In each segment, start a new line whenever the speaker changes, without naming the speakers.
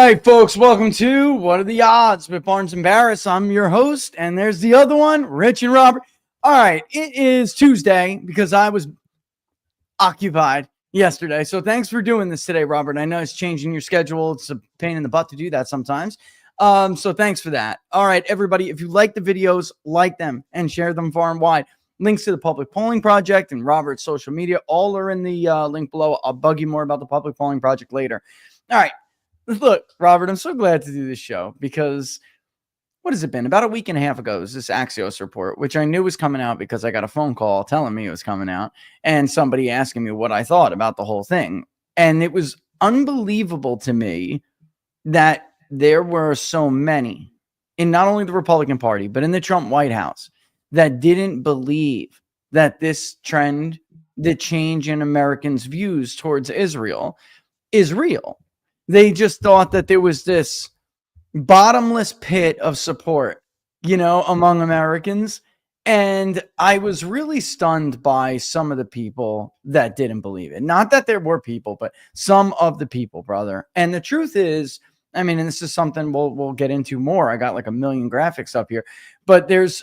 right, folks, welcome to What Are the Odds with Barnes and Baris. I'm your host, and there's the other one, Rich and Robert. All right, it is Tuesday because I was occupied yesterday. So thanks for doing this today, Robert. I know it's changing your schedule. It's a pain in the butt to do that sometimes. So thanks for that. All right, everybody, if you like the videos, like them and share them far and wide. Links to the Public Polling Project and Robert's social media all are in the link below. I'll bug you more about the Public Polling Project later. All right. Look, Robert, I'm so glad to do this show because what has it been? About a week and a half ago was this Axios report, which I knew was coming out because I got a phone call telling me it was coming out and somebody asking me what I thought about the whole thing. And it was unbelievable to me that there were so many in not only the Republican Party, but in the Trump White House that didn't believe that this trend, the change in Americans' views towards Israel is real. They just thought that there was this bottomless pit of support, among Americans. And I was really stunned by some of the people that didn't believe it. Not that there were people, but some of the people, brother. And the truth is, and this is something we'll get into more. I got like a million graphics up here, but this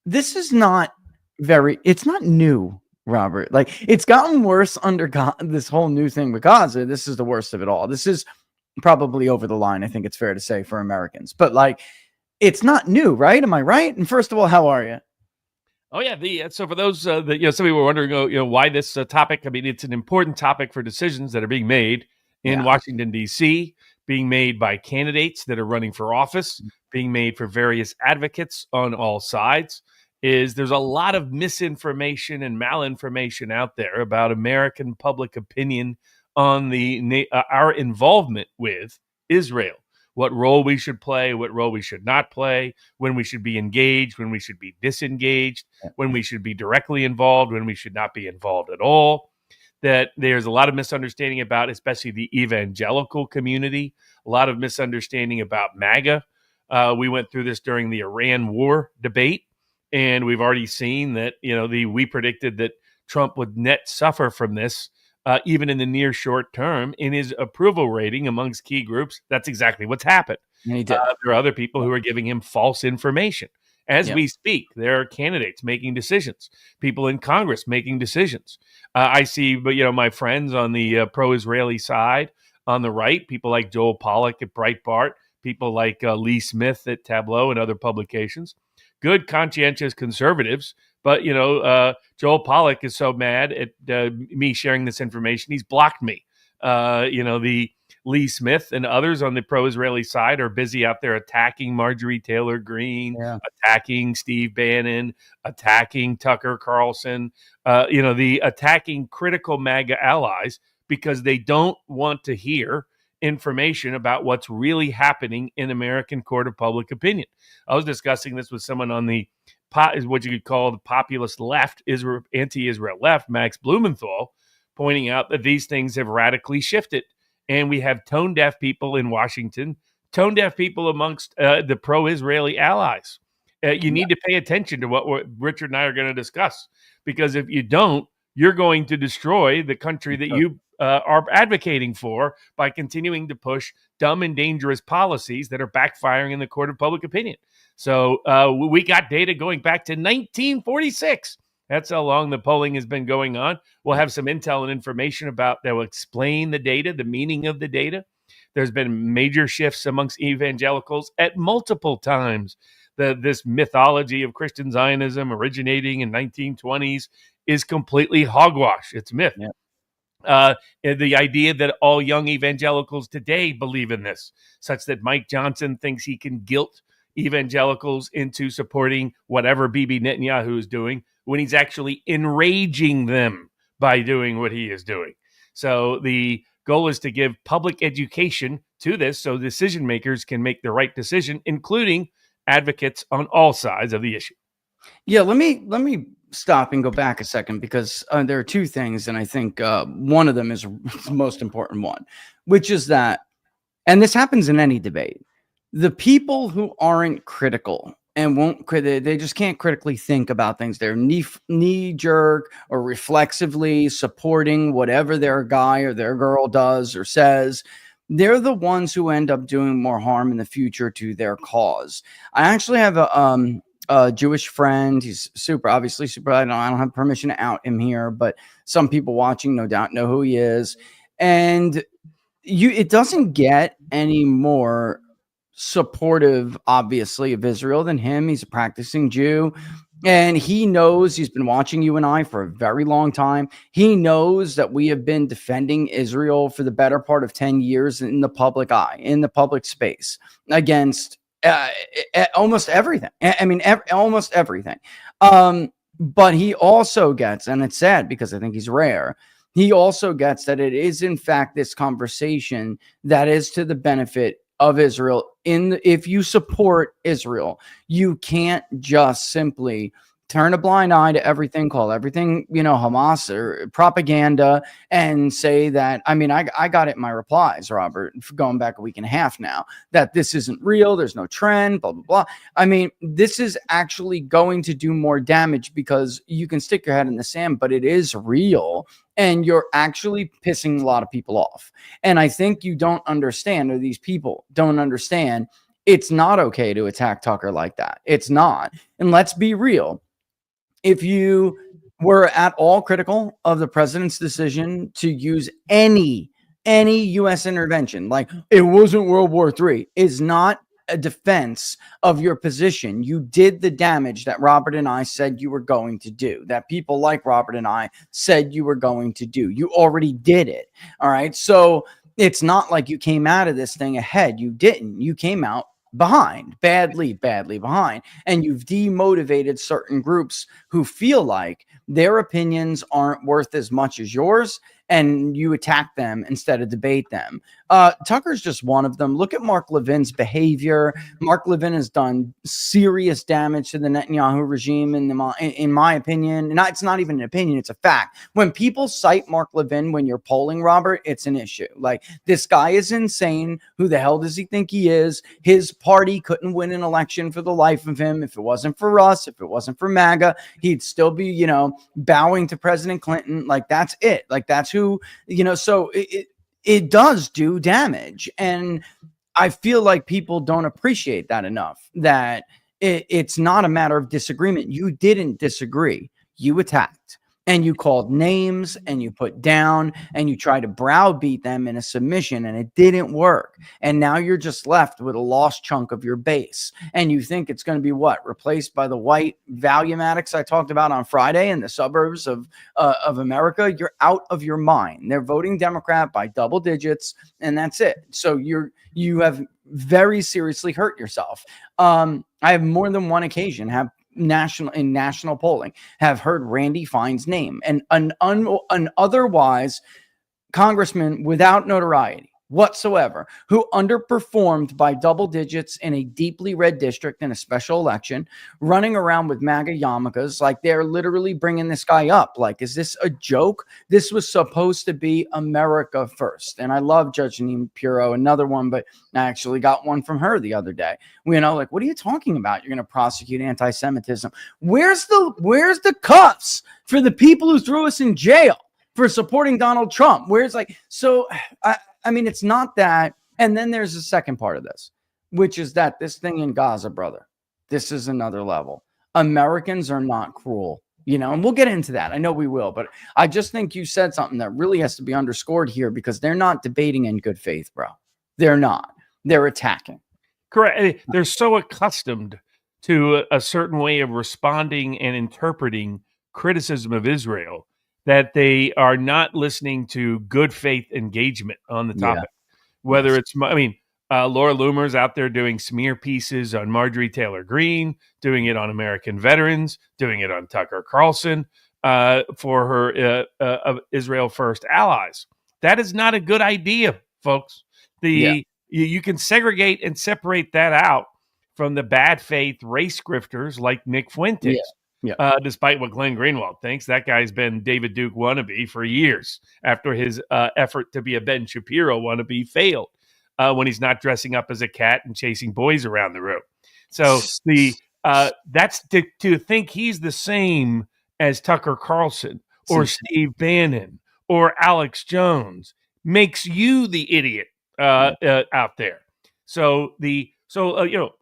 is not it's not new, Robert. Like, it's gotten worse under this whole new thing with Gaza. This is the worst of it all. This is probably over the line, I think it's fair to say, for Americans. But it's not new, right? Am I right? And first of all, how are you?
Oh yeah, so for those that some people were wondering, why this topic. It's an important topic for decisions that are being made in Washington D.C., being made by candidates that are running for office, being made for various advocates on all sides. There's a lot of misinformation and malinformation out there about American public opinion on our involvement with Israel, what role we should play, what role we should not play, when we should be engaged, when we should be disengaged, when we should be directly involved, when we should not be involved at all. That there's a lot of misunderstanding about, especially the evangelical community, a lot of misunderstanding about MAGA. We went through this during the Iran war debate. And we've already seen that, we predicted that Trump would net suffer from this, even in the near short term, in his approval rating amongst key groups. That's exactly what's happened. There are other people who are giving him false information. As we speak, there are candidates making decisions, people in Congress making decisions. I see, my friends on the pro-Israeli side, on the right, people like Joel Pollak at Breitbart, people like Lee Smith at Tableau and other publications. Good, conscientious conservatives, but Joel Pollak is so mad at me sharing this information, he's blocked me. The Lee Smith and others on the pro-Israeli side are busy out there attacking Marjorie Taylor Greene, attacking Steve Bannon, attacking Tucker Carlson, attacking critical MAGA allies because they don't want to hear information about what's really happening in American court of public opinion. I was discussing this with someone on the what you could call the populist left, anti-Israel left, Max Blumenthal, pointing out that these things have radically shifted. And we have tone-deaf people in Washington, tone-deaf people amongst the pro-Israeli allies. You need to pay attention to what Richard and I are going to discuss, because if you don't, you're going to destroy the country that you are advocating for by continuing to push dumb and dangerous policies that are backfiring in the court of public opinion. So we got data going back to 1946. That's how long the polling has been going on. We'll have some intel and information that will explain the data, the meaning of the data. There's been major shifts amongst evangelicals at multiple times. This mythology of Christian Zionism originating in 1920s is completely hogwash. It's myth. Yeah. The idea that all young evangelicals today believe in this, such that Mike Johnson thinks he can guilt evangelicals into supporting whatever Bibi Netanyahu is doing, when he's actually enraging them by doing what he is doing. So the goal is to give public education to this so decision makers can make the right decision, including advocates on all sides of the issue.
Yeah, let me stop and go back a second, because there are two things, and I think one of them is the most important one, which is that, and this happens in any debate, the people who aren't critical and they just can't critically think about things. They're knee jerk or reflexively supporting whatever their guy or their girl does or says. they're the ones who end up doing more harm in the future to their cause. I actually have a Jewish friend. He's obviously super. I don't have permission to out him here, but some people watching no doubt know who he is. And it doesn't get any more supportive, obviously, of Israel than him. He's a practicing Jew. And he knows, he's been watching you and I for a very long time. He knows that we have been defending Israel for the better part of 10 years in the public eye, in the public space, against almost everything. I mean, almost everything. But he also gets, and it's sad because I think he's rare, he also gets that it is, in fact, this conversation that is to the benefit of Israel. If you support Israel, you can't just simply turn a blind eye to everything, call everything, Hamas or propaganda, and say that, I mean, I got it in my replies, Robert, going back a week and a half now, that this isn't real, there's no trend, blah, blah, blah. I mean, this is actually going to do more damage because you can stick your head in the sand, but it is real. And you're actually pissing a lot of people off. And I think you don't understand, or these people don't understand, it's not okay to attack Tucker like that. It's not. And let's be real. If you were at all critical of the president's decision to use any U.S. intervention, like it wasn't World War III, is not a defense of your position. You did the damage that Robert and I said you were going to do, that people like Robert and I said you were going to do. You already did it. All right. So it's not like you came out of this thing ahead. You didn't. You came out behind, badly behind. And you've demotivated certain groups who feel like their opinions aren't worth as much as yours, and you attack them instead of debate them. Tucker's just one of them. Look at Mark Levin's behavior. Mark Levin has done serious damage to the Netanyahu regime, in my opinion. It's not even an opinion, it's a fact. When people cite Mark Levin when you're polling, Robert, it's an issue. Like, this guy is insane. Who the hell does he think he is? His party couldn't win an election for the life of him. If it wasn't for us, if it wasn't for MAGA, he'd still be, bowing to President Clinton. Like, that's it. Like, that's who, so it does do damage. And I feel like people don't appreciate that enough, that it's not a matter of disagreement. You didn't disagree. You attacked. And you called names, and you put down, and you tried to browbeat them in a submission, and it didn't work. And now you're just left with a lost chunk of your base. And you think it's going to be replaced by the white Valuematics I talked about on Friday in the suburbs of America? You're out of your mind. They're voting Democrat by double digits, and that's it. So you have very seriously hurt yourself. I have more than one occasion national polling have heard Randy Fine's name, and an otherwise congressman without notoriety whatsoever, who underperformed by double digits in a deeply red district in a special election, running around with MAGA yarmulkes. Like, they're literally bringing this guy up. Like, is this a joke? This was supposed to be America first. And I love Judge Janine Pirro, another one, but I actually got one from her the other day. Like, what are you talking about? You're going to prosecute anti-Semitism. Where's the cuffs for the people who threw us in jail for supporting Donald Trump? I mean, it's not that. And then there's a second part of this, which is that this thing in Gaza, brother, this is another level. Americans are not cruel, and we'll get into that. I know we will, but I just think you said something that really has to be underscored here, because they're not debating in good faith, bro. They're not. They're attacking.
Correct. They're so accustomed to a certain way of responding and interpreting criticism of Israel that they are not listening to good faith engagement on the topic. Whether it's, Laura Loomer's out there doing smear pieces on Marjorie Taylor Greene, doing it on American veterans, doing it on Tucker Carlson for her Israel First allies. That is not a good idea, folks. You can segregate and separate that out from the bad faith race grifters like Nick Fuentes. Despite what Glenn Greenwald thinks, that guy's been David Duke wannabe for years after his effort to be a Ben Shapiro wannabe failed when he's not dressing up as a cat and chasing boys around the room. So that's to think he's the same as Tucker Carlson or Steve Bannon or Alex Jones makes you the idiot out there. So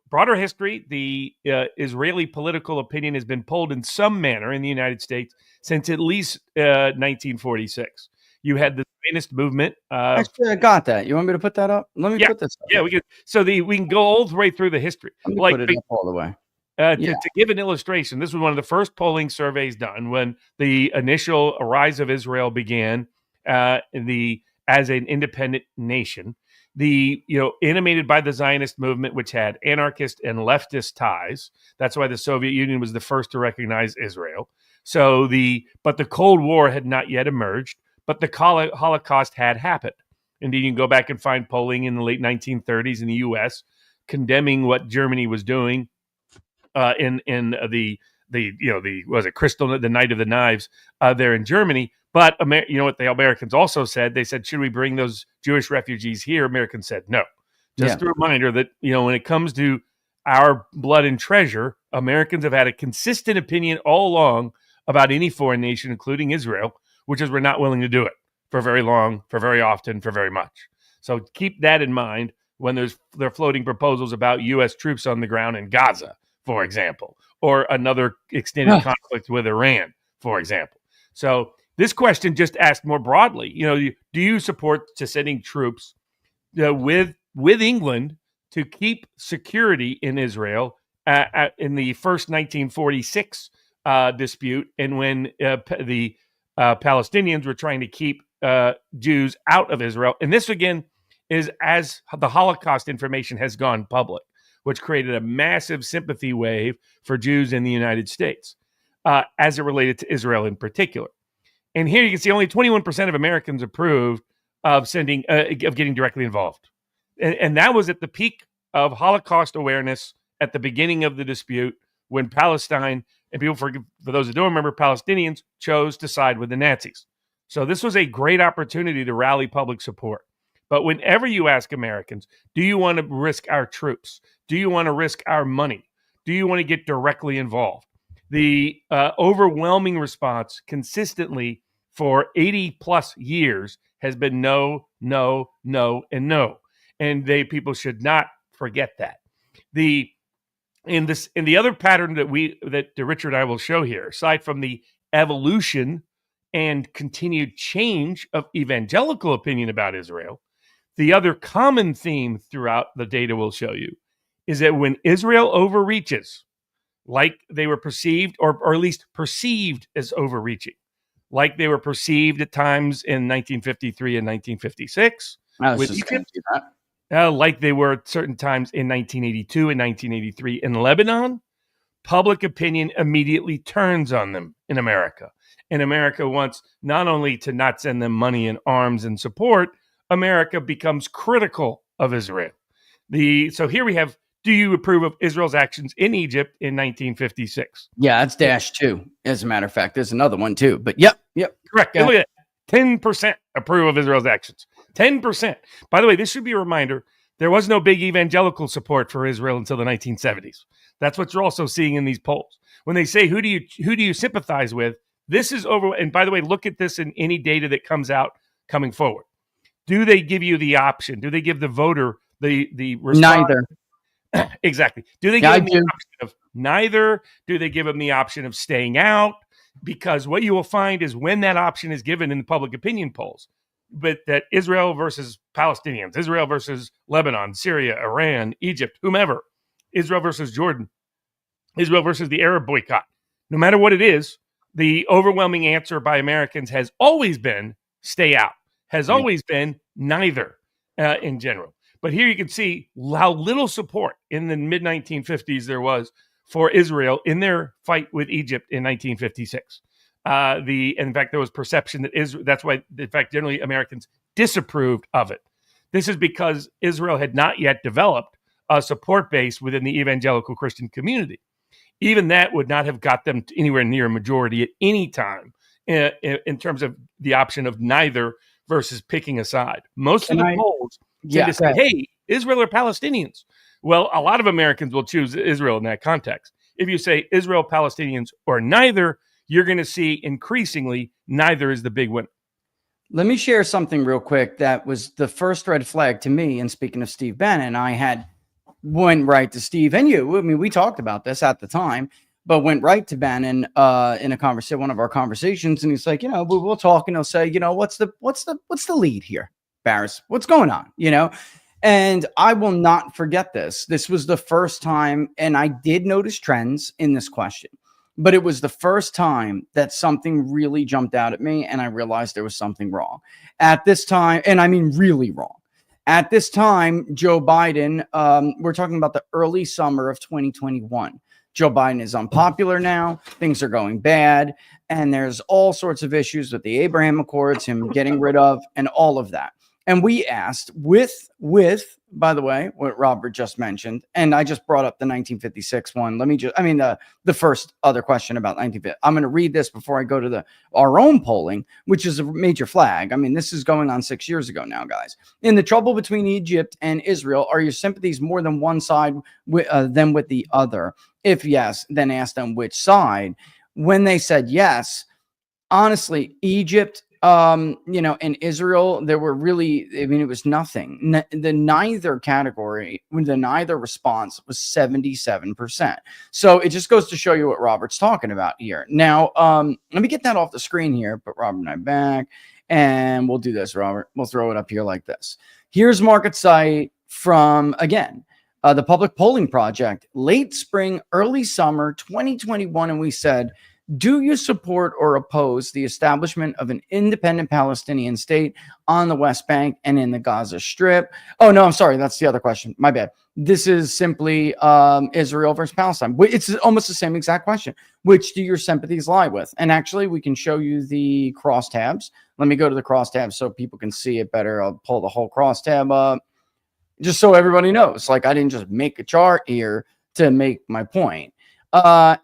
broader history, the Israeli political opinion has been polled in some manner in the United States since at least 1946. You had the Zionist movement.
Actually, I got that. You want me to put that up? Let me put this up.
Yeah, we can. So we can go all the way through the history.
Let me put it up all the way.
To give an illustration, this was one of the first polling surveys done when the initial rise of Israel began as an independent nation. Animated by the Zionist movement, which had anarchist and leftist ties. That's why the Soviet Union was the first to recognize Israel. But the Cold War had not yet emerged, but the Holocaust had happened. Indeed, you can go back and find polling in the late 1930s in the U.S. condemning what Germany was doing in the Night of the Knives there in Germany. But you know what the Americans also said? They said, should we bring those Jewish refugees here? Americans said no. Just a reminder that, when it comes to our blood and treasure, Americans have had a consistent opinion all along about any foreign nation, including Israel, which is we're not willing to do it for very long, for very often, for very much. So keep that in mind when they're floating proposals about U.S. troops on the ground in Gaza, for example, or another extended conflict with Iran, for example. So this question just asked more broadly, do you support sending troops with England to keep security in Israel in the first 1946 dispute, and when the Palestinians were trying to keep Jews out of Israel? And this, again, is as the Holocaust information has gone public, which created a massive sympathy wave for Jews in the United States as it related to Israel in particular. And here you can see only 21% of Americans approved of getting directly involved. And that was at the peak of Holocaust awareness at the beginning of the dispute, when Palestine, and people, for those who don't remember, Palestinians chose to side with the Nazis. So this was a great opportunity to rally public support. But whenever you ask Americans, do you want to risk our troops? Do you want to risk our money? Do you want to get directly involved? The overwhelming response consistently for 80 plus years has been no, no, no, and no. And people should not forget that. The other pattern that Richard and I will show here, aside from the evolution and continued change of evangelical opinion about Israel, the other common theme throughout the data we'll show you is that when Israel overreaches, like they were perceived, or at least perceived as overreaching, like they were perceived at times in 1953 and 1956, with Egypt, like they were at certain times in 1982 and 1983 in Lebanon, public opinion immediately turns on them in America. And America wants not only to not send them money and arms and support, America becomes critical of Israel. So here we have, do you approve of Israel's actions in Egypt in 1956?
Yeah, that's -2. As a matter of fact, there's another one too. But yep.
Correct. Look at that. 10% approve of Israel's actions. 10%. By the way, this should be a reminder, there was no big evangelical support for Israel until the 1970s. That's what you're also seeing in these polls. When they say, who do you sympathize with? This is over. And by the way, look at this in any data that comes out coming forward. Do they give you the option? Do they give the voter the response?
Neither.
Exactly. Do they give them the option of neither? Do they give them the option of staying out? Because what you will find is when that option is given in the public opinion polls, but that Israel versus Palestinians, Israel versus Lebanon, Syria, Iran, Egypt, whomever, Israel versus Jordan, Israel versus the Arab boycott, no matter what it is, the overwhelming answer by Americans has always been stay out, has always been neither in general. But here you can see how little support in the mid-1950s there was for Israel in their fight with Egypt in 1956. In fact, there was perception that that's why, in fact, generally Americans disapproved of it. This is because Israel had not yet developed a support base within the evangelical Christian community. Even that would not have got them to anywhere near a majority at any time in terms of the option of neither versus picking a side. Most of the polls tend to say, hey, Israel or Palestinians? Well, a lot of Americans will choose Israel in that context. If you say Israel, Palestinians, or neither, you're going to see increasingly neither is the big winner.
Let me share something real quick that was the first red flag to me. And speaking of Steve Bannon, I had went right to Steve and you. I mean, we talked about this at the time, but went right to Bannon in a conversation, one of our conversations, and he's like, we'll talk, and he'll say, what's the lead here, Baris? What's going on? And I will not forget this. This was the first time, and I did notice trends in this question, but it was the first time that something really jumped out at me, and I realized there was something wrong at this time, and I mean really wrong. At this time, Joe Biden, we're talking about the early summer of 2021. Joe Biden is unpopular now. Things are going bad. And there's all sorts of issues with the Abraham Accords, him getting rid of, and all of that. And we asked with, by the way, what Robert just mentioned, and I just brought up the 1956 one. The first other question about 1950. I'm going to read this before I go to our own polling, which is a major flag. I mean, this is going on 6 years ago now, guys. In the trouble between Egypt and Israel, are your sympathies more than one side than with the other? If yes, then ask them which side. When they said yes, honestly, Egypt, in Israel, there were really, it was nothing. The neither category, the neither response was 77%. So it just goes to show you what Robert's talking about here. Now, let me get that off the screen here, put Robert and I back, and we'll do this, Robert. We'll throw it up here like this. Here's Market Site from, again, the Public Polling Project, late spring, early summer 2021, and we said, do you support or oppose the establishment of an independent Palestinian state on the West Bank and in the Gaza Strip? Oh, no, I'm sorry. That's the other question. My bad. This is simply Israel versus Palestine. It's almost the same exact question. Which do your sympathies lie with? And actually, we can show you the crosstabs. Let me go to the crosstabs so people can see it better. I'll pull the whole crosstab up just so everybody knows. Like, I didn't just make a chart here to make my point.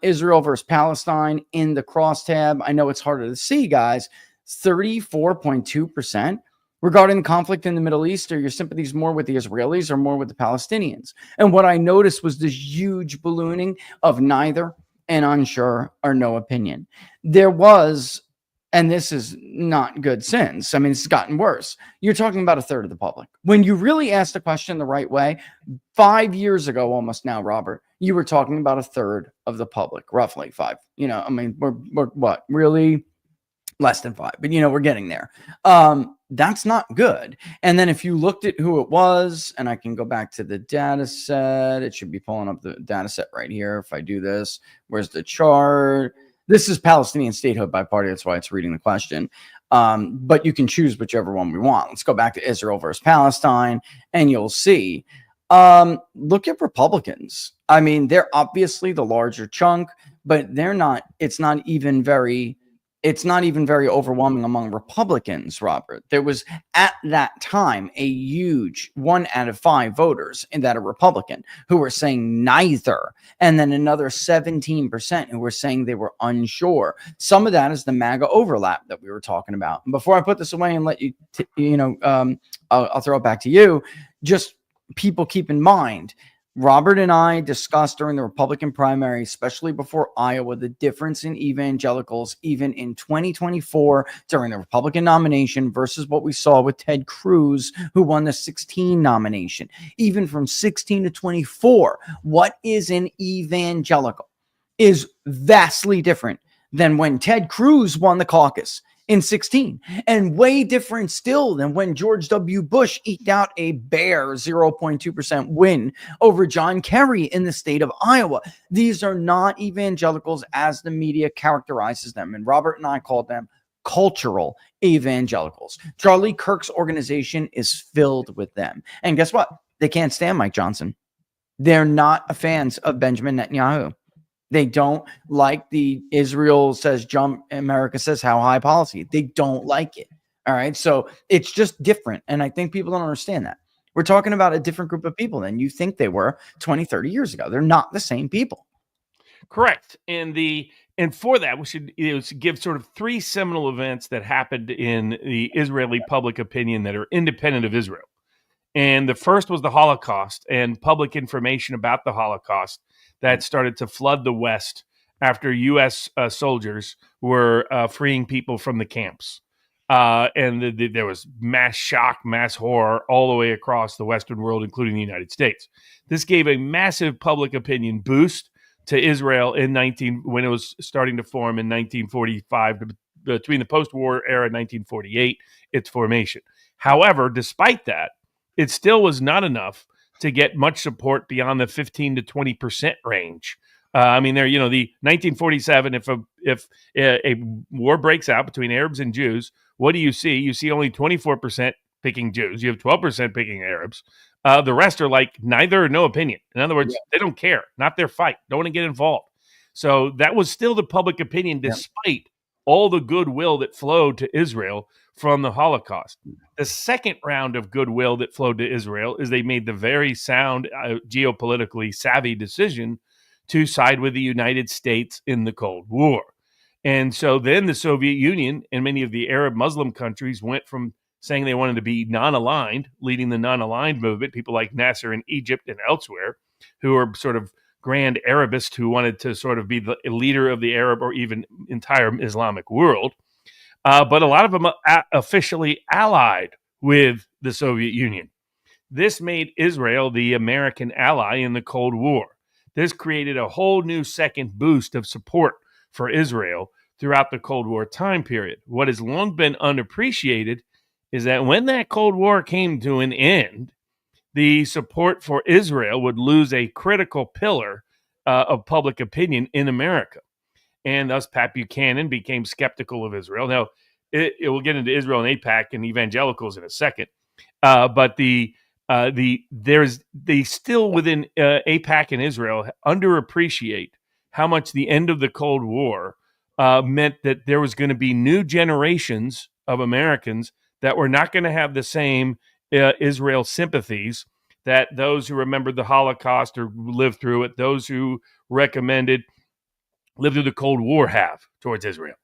Israel versus Palestine in the crosstab. I know it's harder to see, guys. 34.2%. Regarding the conflict in the Middle East, are your sympathies more with the Israelis or more with the Palestinians? And what I noticed was this huge ballooning of neither and unsure or no opinion. There was, and this is not good since, I mean, it's gotten worse. You're talking about a third of the public. When you really ask the question the right way, 5 years ago, almost now, Robert, you were talking about a third of the public, roughly 5. We're what? Really less than 5, but we're getting there. That's not good. And then if you looked at who it was, and I can go back to the data set, it should be pulling up the data set right here. If I do this, where's the chart? This is Palestinian statehood by party. That's why it's reading the question. But you can choose whichever one we want. Let's go back to Israel versus Palestine, and you'll see. Look at Republicans. I mean, they're obviously the larger chunk, but they're not. It's not even very overwhelming among Republicans, Robert. There was at that time a huge 1 out of 5 voters in that are Republican who were saying neither, and then another 17% who were saying they were unsure. Some of that is the MAGA overlap that we were talking about. And before I put this away and let you, I'll throw it back to you. Just people keep in mind, Robert and I discussed during the Republican primary, especially before Iowa, the difference in evangelicals, even in 2024 during the Republican nomination versus what we saw with Ted Cruz, who won the 16 nomination. Even from 16 to 24, what is an evangelical is vastly different than when Ted Cruz won the caucus in 16, and way different still than when George W. Bush eked out a bare 0.2% win over John Kerry in the state of Iowa. These are not evangelicals as the media characterizes them, and Robert and I called them cultural evangelicals. Charlie Kirk's organization is filled with them. And guess what? They can't stand Mike Johnson. They're not fans of Benjamin Netanyahu. They don't like the Israel says jump, America says how high policy. They don't like it. All right. So it's just different. And I think people don't understand that. We're talking about a different group of people than you think they were 20, 30 years ago. They're not the same people.
Correct. And for that, we should give sort of 3 seminal events that happened in the Israeli public opinion that are independent of Israel. And the first was the Holocaust and public information about the Holocaust that started to flood the West after U.S. soldiers were freeing people from the camps. And there was mass shock, mass horror all the way across the Western world, including the United States. This gave a massive public opinion boost to Israel when it was starting to form in 1945, between the post-war era 1948, its formation. However, despite that, it still was not enough to get much support beyond the 15 to 20% range. I mean, the 1947, if a war breaks out between Arabs and Jews, what do you see? You see only 24% picking Jews. You have 12% picking Arabs. The rest are like neither or no opinion. In other words, they don't care. Not their fight. Don't want to get involved. So that was still the public opinion, despite all the goodwill that flowed to Israel from the Holocaust. The second round of goodwill that flowed to Israel is they made the very sound, geopolitically savvy decision to side with the United States in the Cold War. And so then the Soviet Union and many of the Arab Muslim countries went from saying they wanted to be non-aligned, leading the non-aligned movement, people like Nasser in Egypt and elsewhere, who are sort of grand Arabists who wanted to sort of be the leader of the Arab or even entire Islamic world. But a lot of them officially allied with the Soviet Union. This made Israel the American ally in the Cold War. This created a whole new second boost of support for Israel throughout the Cold War time period. What has long been unappreciated is that when that Cold War came to an end, the support for Israel would lose a critical pillar of public opinion in America. And thus Pat Buchanan became skeptical of Israel. Now, it will get into Israel and AIPAC and evangelicals in a second. But they still within AIPAC and Israel underappreciate how much the end of the Cold War meant that there was going to be new generations of Americans that were not going to have the same Israel sympathies that those who remembered the Holocaust or lived through it, those who lived through the Cold War have towards Israel.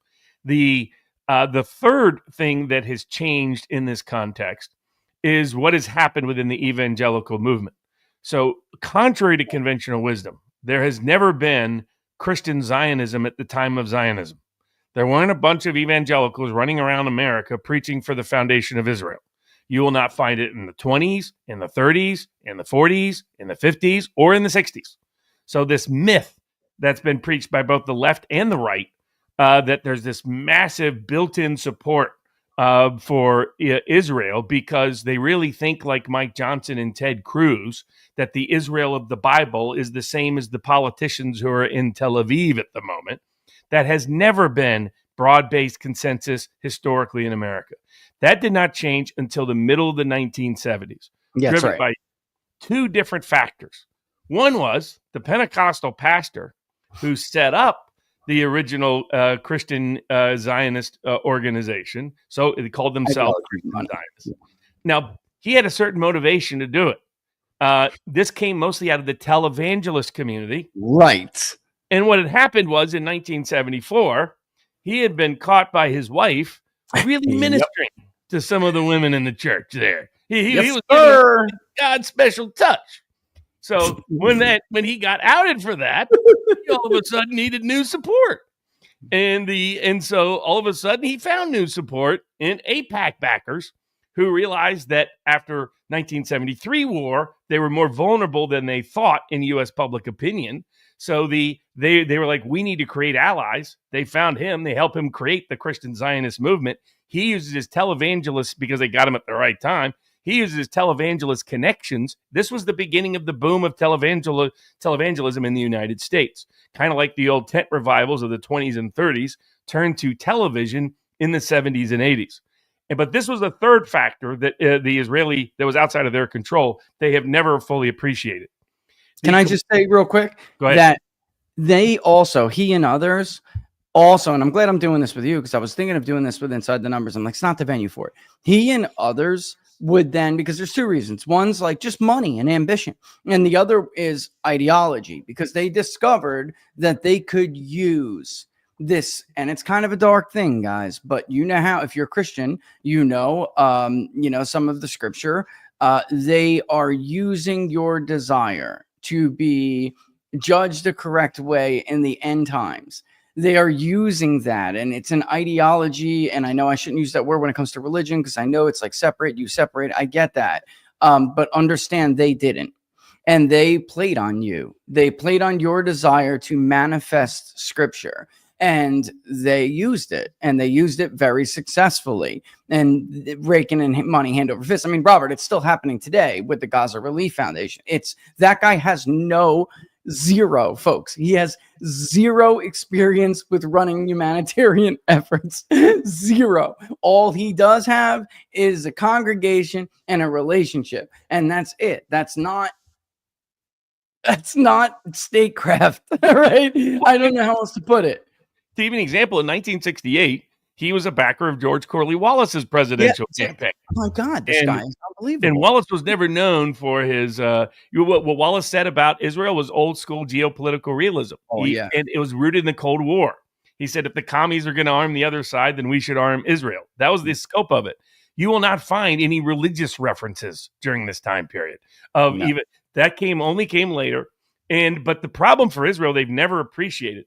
The third thing that has changed in this context is what has happened within the evangelical movement. So contrary to conventional wisdom, there has never been Christian Zionism at the time of Zionism. There weren't a bunch of evangelicals running around America preaching for the foundation of Israel. You will not find it in the 20s, in the 30s, in the 40s, in the 50s, or in the 60s. So this myth that's been preached by both the left and the right, that there's this massive built-in support for Israel because they really think like Mike Johnson and Ted Cruz, that the Israel of the Bible is the same as the politicians who are in Tel Aviv at the moment. That has never been broad-based consensus historically in America. That did not change until the middle of the 1970s, driven by two different factors. One was the Pentecostal pastor who set up the original Christian Zionist organization. So they called themselves Christian Zionists. Now, he had a certain motivation to do it. This came mostly out of the televangelist community.
Right.
And what had happened was in 1974, he had been caught by his wife really ministering to some of the women in the church there. He was giving God's special touch. So when he got outed for that, he all of a sudden needed new support. And so all of a sudden he found new support in AIPAC backers who realized that after 1973 war, they were more vulnerable than they thought in U.S. public opinion. So they were like, we need to create allies. They found him. They helped him create the Christian Zionist movement. He uses his televangelists because they got him at the right time. He uses his televangelist connections. This was the beginning of the boom of televangelism in the United States. Kind of like the old tent revivals of the 20s and 30s turned to television in the 70s and 80s. But this was the third factor that the Israeli, that was outside of their control, they have never fully appreciated.
Can I just say real quick that they also, he and others also, and I'm glad I'm doing this with you because I was thinking of doing this with Inside the Numbers. I'm like, it's not the venue for it. He and others would then, because there's two reasons. One's like just money and ambition. And the other is ideology, because they discovered that they could use this, and it's kind of a dark thing, guys, but you know how, if you're a Christian, some of the scripture, they are using your desire to be judged the correct way in the end times. they are using that, and it's an ideology. And I know I shouldn't use that word when it comes to religion, because I know it's like separate, you separate. I get that. But understand they didn't. And they played on you. They played on your desire to manifest scripture. And they used it, and they used it very successfully, and raking in money hand over fist. I mean, Robert, it's still happening today with the Gaza Relief Foundation. It's that guy has zero, folks. He has zero experience with running humanitarian efforts. Zero. All he does have is a congregation and a relationship, and that's it. That's not statecraft, right? I don't know how else to put it.
To give an example, in 1968, he was a backer of George Corley-Wallace's presidential campaign.
Oh my God, this guy is unbelievable.
And Wallace was never known for his what Wallace said about Israel was old school geopolitical realism. And it was rooted in the Cold War. He said, if the commies are going to arm the other side, then we should arm Israel. That was the scope of it. You will not find any religious references during this time period even that only came later. But the problem for Israel, they've never appreciated.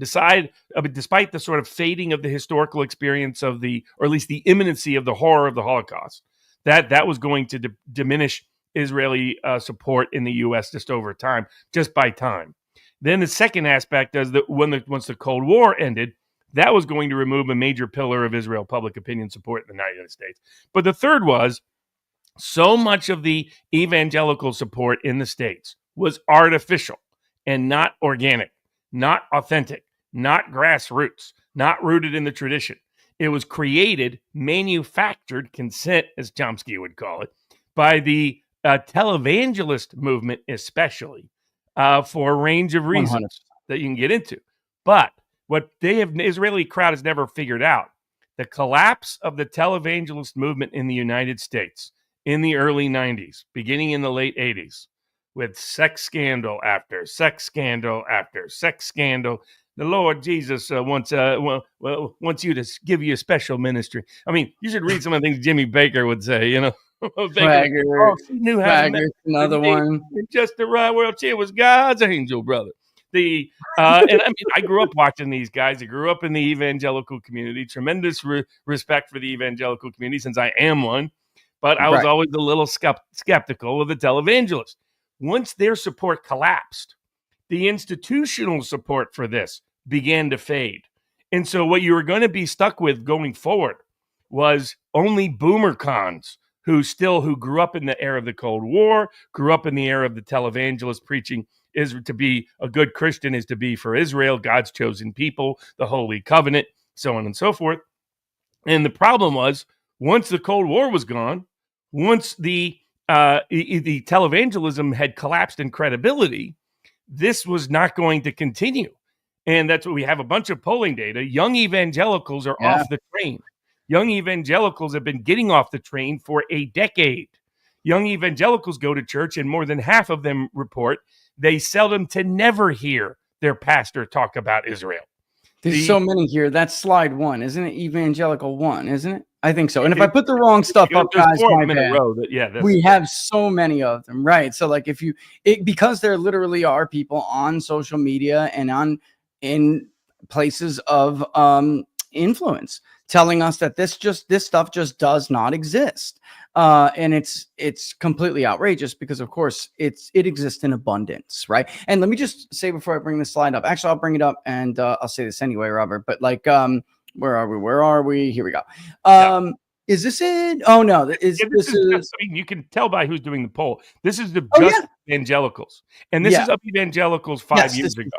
Despite the sort of fading of the historical experience or at least the imminency of the horror of the Holocaust, that was going to diminish Israeli support in the U.S. just by time. Then the second aspect is that once the Cold War ended, that was going to remove a major pillar of Israel public opinion support in the United States. But the third was so much of the evangelical support in the States was artificial and not organic, not authentic, not grassroots, not rooted in the tradition. It was created, manufactured consent, as Chomsky would call it, by the televangelist movement, especially for a range of reasons 100%. That you can get into. But what the Israeli crowd has never figured out, the collapse of the televangelist movement in the United States in the early 90s, beginning in the late 80s, with sex scandal after sex scandal after sex scandal. The Lord Jesus wants you to give you a special ministry. I mean, you should read some of the things Jimmy Baker would say, you know.
Baker, another one.
Just the right world. She was God's angel, brother. And I mean, I grew up watching these guys. I grew up in the evangelical community. Tremendous respect for the evangelical community, since I am one. But I was always a little skeptical of the televangelists. Once their support collapsed, the institutional support for this began to fade. And so what you were going to be stuck with going forward was only boomer cons who grew up in the era of the Cold War, grew up in the era of the televangelist preaching is to be a good Christian is to be for Israel, God's chosen people, the Holy Covenant, so on and so forth. And the problem was, once the Cold War was gone, once the televangelism had collapsed in credibility, this was not going to continue. And that's what we have a bunch of polling data. Young evangelicals are off the train. Young evangelicals have been getting off the train for a decade. Young evangelicals go to church, and more than half of them report they seldom to never hear their pastor talk about Israel.
There's so many here. That's slide 1, isn't it? Evangelical 1, isn't it? I think so. And if I put the wrong stuff up, guys, my bad. We have so many of them, right? So like because there literally are people on social media and in places of influence telling us that this stuff just does not exist. And it's completely outrageous, because of course it exists in abundance, right? And let me just say before I bring this slide up, actually I'll bring it up and I'll say this anyway, Robert, but like, where are we? Here we go. Is this it? Oh no, this is
I mean, you can tell by who's doing the poll. this is the evangelicals, and this is up evangelicals 5 years ago.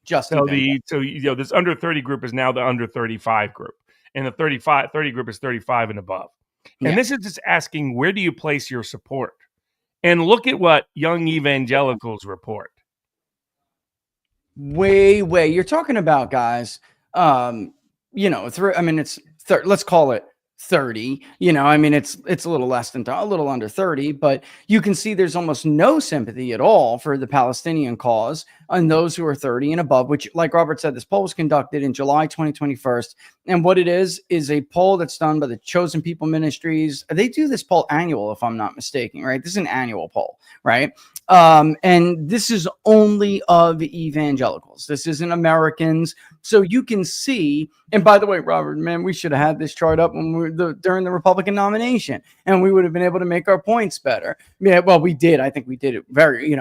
Just
so this under 30 group is now the under 35 group, and the 30 group is 35 and above. And this is just asking, where do you place your support? And look at what young evangelicals report.
Way, you're talking about, guys, let's call it 30, it's a little under 30, but you can see there's almost no sympathy at all for the Palestinian cause, on those who are 30 and above, which, like Robert said, this poll was conducted in July 2021. And what it is a poll that's done by the Chosen People Ministries. They do this poll annual, if I'm not mistaken, right? This is an annual poll, right? And this is only of evangelicals. This isn't Americans. So you can see, and by the way, Robert, man, we should have had this chart up when we were during the Republican nomination, and we would have been able to make our points better. Yeah, well, we did. I think we did it very,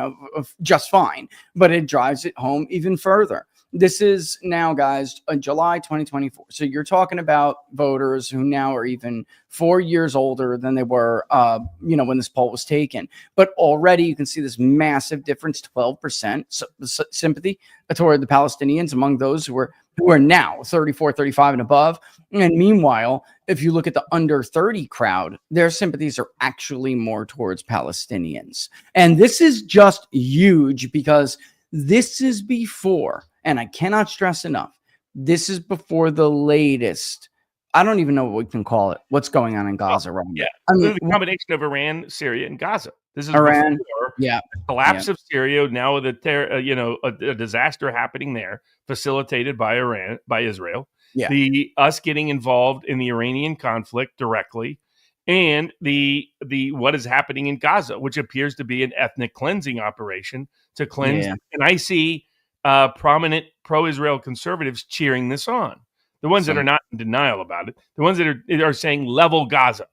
just fine, but it drives it home even further. This is now, guys, July 2024. So you're talking about voters who now are even 4 years older than they were, when this poll was taken. But already you can see this massive difference, 12% sympathy toward the Palestinians among those who are now 34, 35 and above. And meanwhile, if you look at the under 30 crowd, their sympathies are actually more towards Palestinians. And this is just huge because this is before, and I cannot stress enough, this is before the latest. I don't even know what we can call it. What's going on in Gaza right now?
Yeah,
I mean,
the combination of Iran, Syria, and Gaza. This is
Iran,
the collapse of Syria. Now with a disaster happening there, facilitated by Iran, by Israel.
Yeah.
Us getting involved in the Iranian conflict directly, and the what is happening in Gaza, which appears to be an ethnic cleansing operation to cleanse. Yeah. And I see prominent pro-Israel conservatives cheering this on. The ones that are not in denial about it, the ones that are saying level Gaza,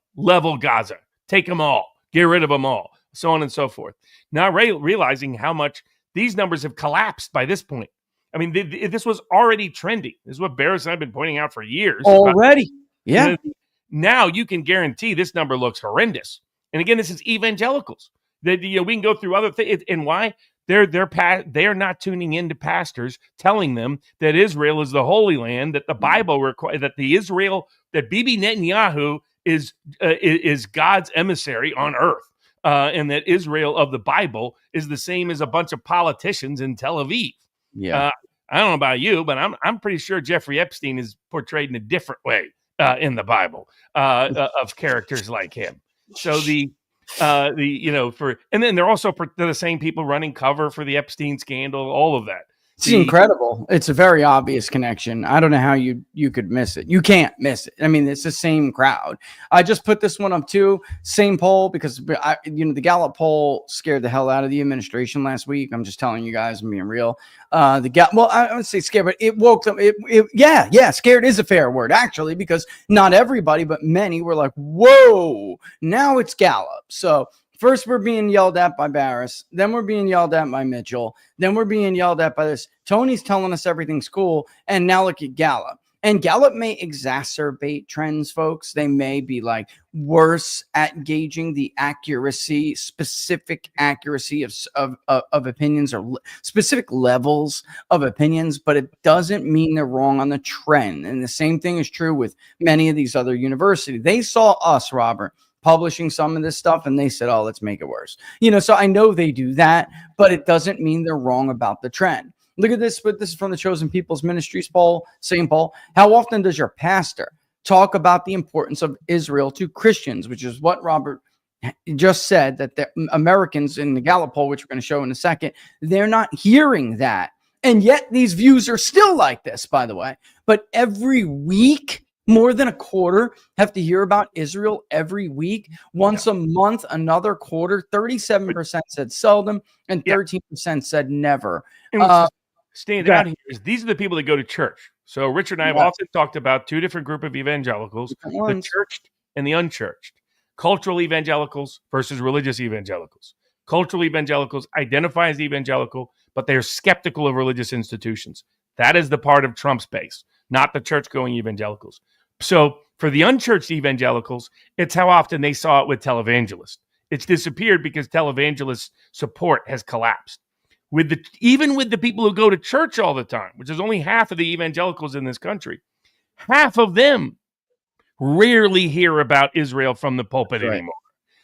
take them all, get rid of them all, so on and so forth. Now realizing how much these numbers have collapsed by this point. I mean, this was already trending. This is what Baris and I have been pointing out for years.
Already, yeah.
Now you can guarantee this number looks horrendous. And again, this is evangelicals. We can go through other things. And why? They're not tuning into pastors telling them that Israel is the Holy Land, that the Bible requires, that Bibi Netanyahu is God's emissary on earth, and that Israel of the Bible is the same as a bunch of politicians in Tel Aviv.
Yeah,
I don't know about you, but I'm pretty sure Jeffrey Epstein is portrayed in a different way in the Bible of characters like him. So and then they're also the same people running cover for the Epstein scandal, all of that.
It's incredible. It's a very obvious connection. I don't know how you could miss it. You can't miss it. I mean, it's the same crowd. I just put this one up too. Same poll because the Gallup poll scared the hell out of the administration last week. I'm just telling you guys, I'm being real. I would say scared, but it woke them. Scared is a fair word actually, because not everybody, but many were like, whoa, now it's Gallup. So first, we're being yelled at by Baris. Then we're being yelled at by Mitchell. Then we're being yelled at by this. Tony's telling us everything's cool. And now look at Gallup. And Gallup may exacerbate trends, folks. They may be like worse at gauging the specific accuracy of opinions or specific levels of opinions, but it doesn't mean they're wrong on the trend. And the same thing is true with many of these other universities. They saw us, Robert, publishing some of this stuff, and they said, oh, let's make it worse. So I know they do that, but it doesn't mean they're wrong about the trend. Look at this, but this is from the Chosen People's Ministries poll, same poll. How often does your pastor talk about the importance of Israel to Christians, which is what Robert just said, that the Americans in the Gallup poll, which we're going to show in a second, they're not hearing that. And yet these views are still like this, by the way. But every week, more than a quarter have to hear about Israel every week. Once a month, another quarter. 37% said seldom, and 13% said never.
Standing out here is these are the people that go to church. So Richard and I have often talked about two different groups of evangelicals, the churched and the unchurched. Cultural evangelicals versus religious evangelicals. Cultural evangelicals identify as evangelical, but they're skeptical of religious institutions. That is the part of Trump's base, not the church-going evangelicals. So for the unchurched evangelicals, it's how often they saw it with televangelists. It's disappeared because televangelist support has collapsed. Even with the people who go to church all the time, which is only half of the evangelicals in this country, half of them rarely hear about Israel from the pulpit anymore.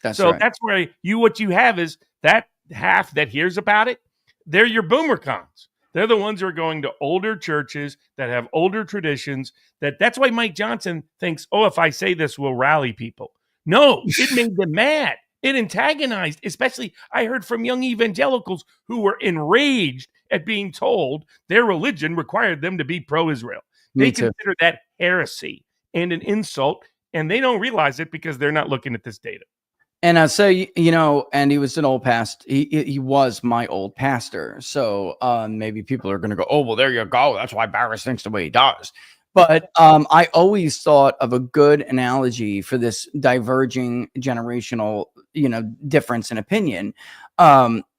That's where what you have is that half that hears about it, they're your boomer cons. They're the ones who are going to older churches that have older traditions. That's why Mike Johnson thinks, oh, if I say this, we'll rally people. No, it made them mad. It antagonized, especially I heard from young evangelicals who were enraged at being told their religion required them to be pro-Israel. They consider that heresy and an insult, and they don't realize it because they're not looking at this data.
And I'll say, and he was an old pastor. He was my old pastor. So maybe people are going to go, oh, well, there you go. That's why Baris thinks the way he does. But I always thought of a good analogy for this diverging generational, difference in opinion,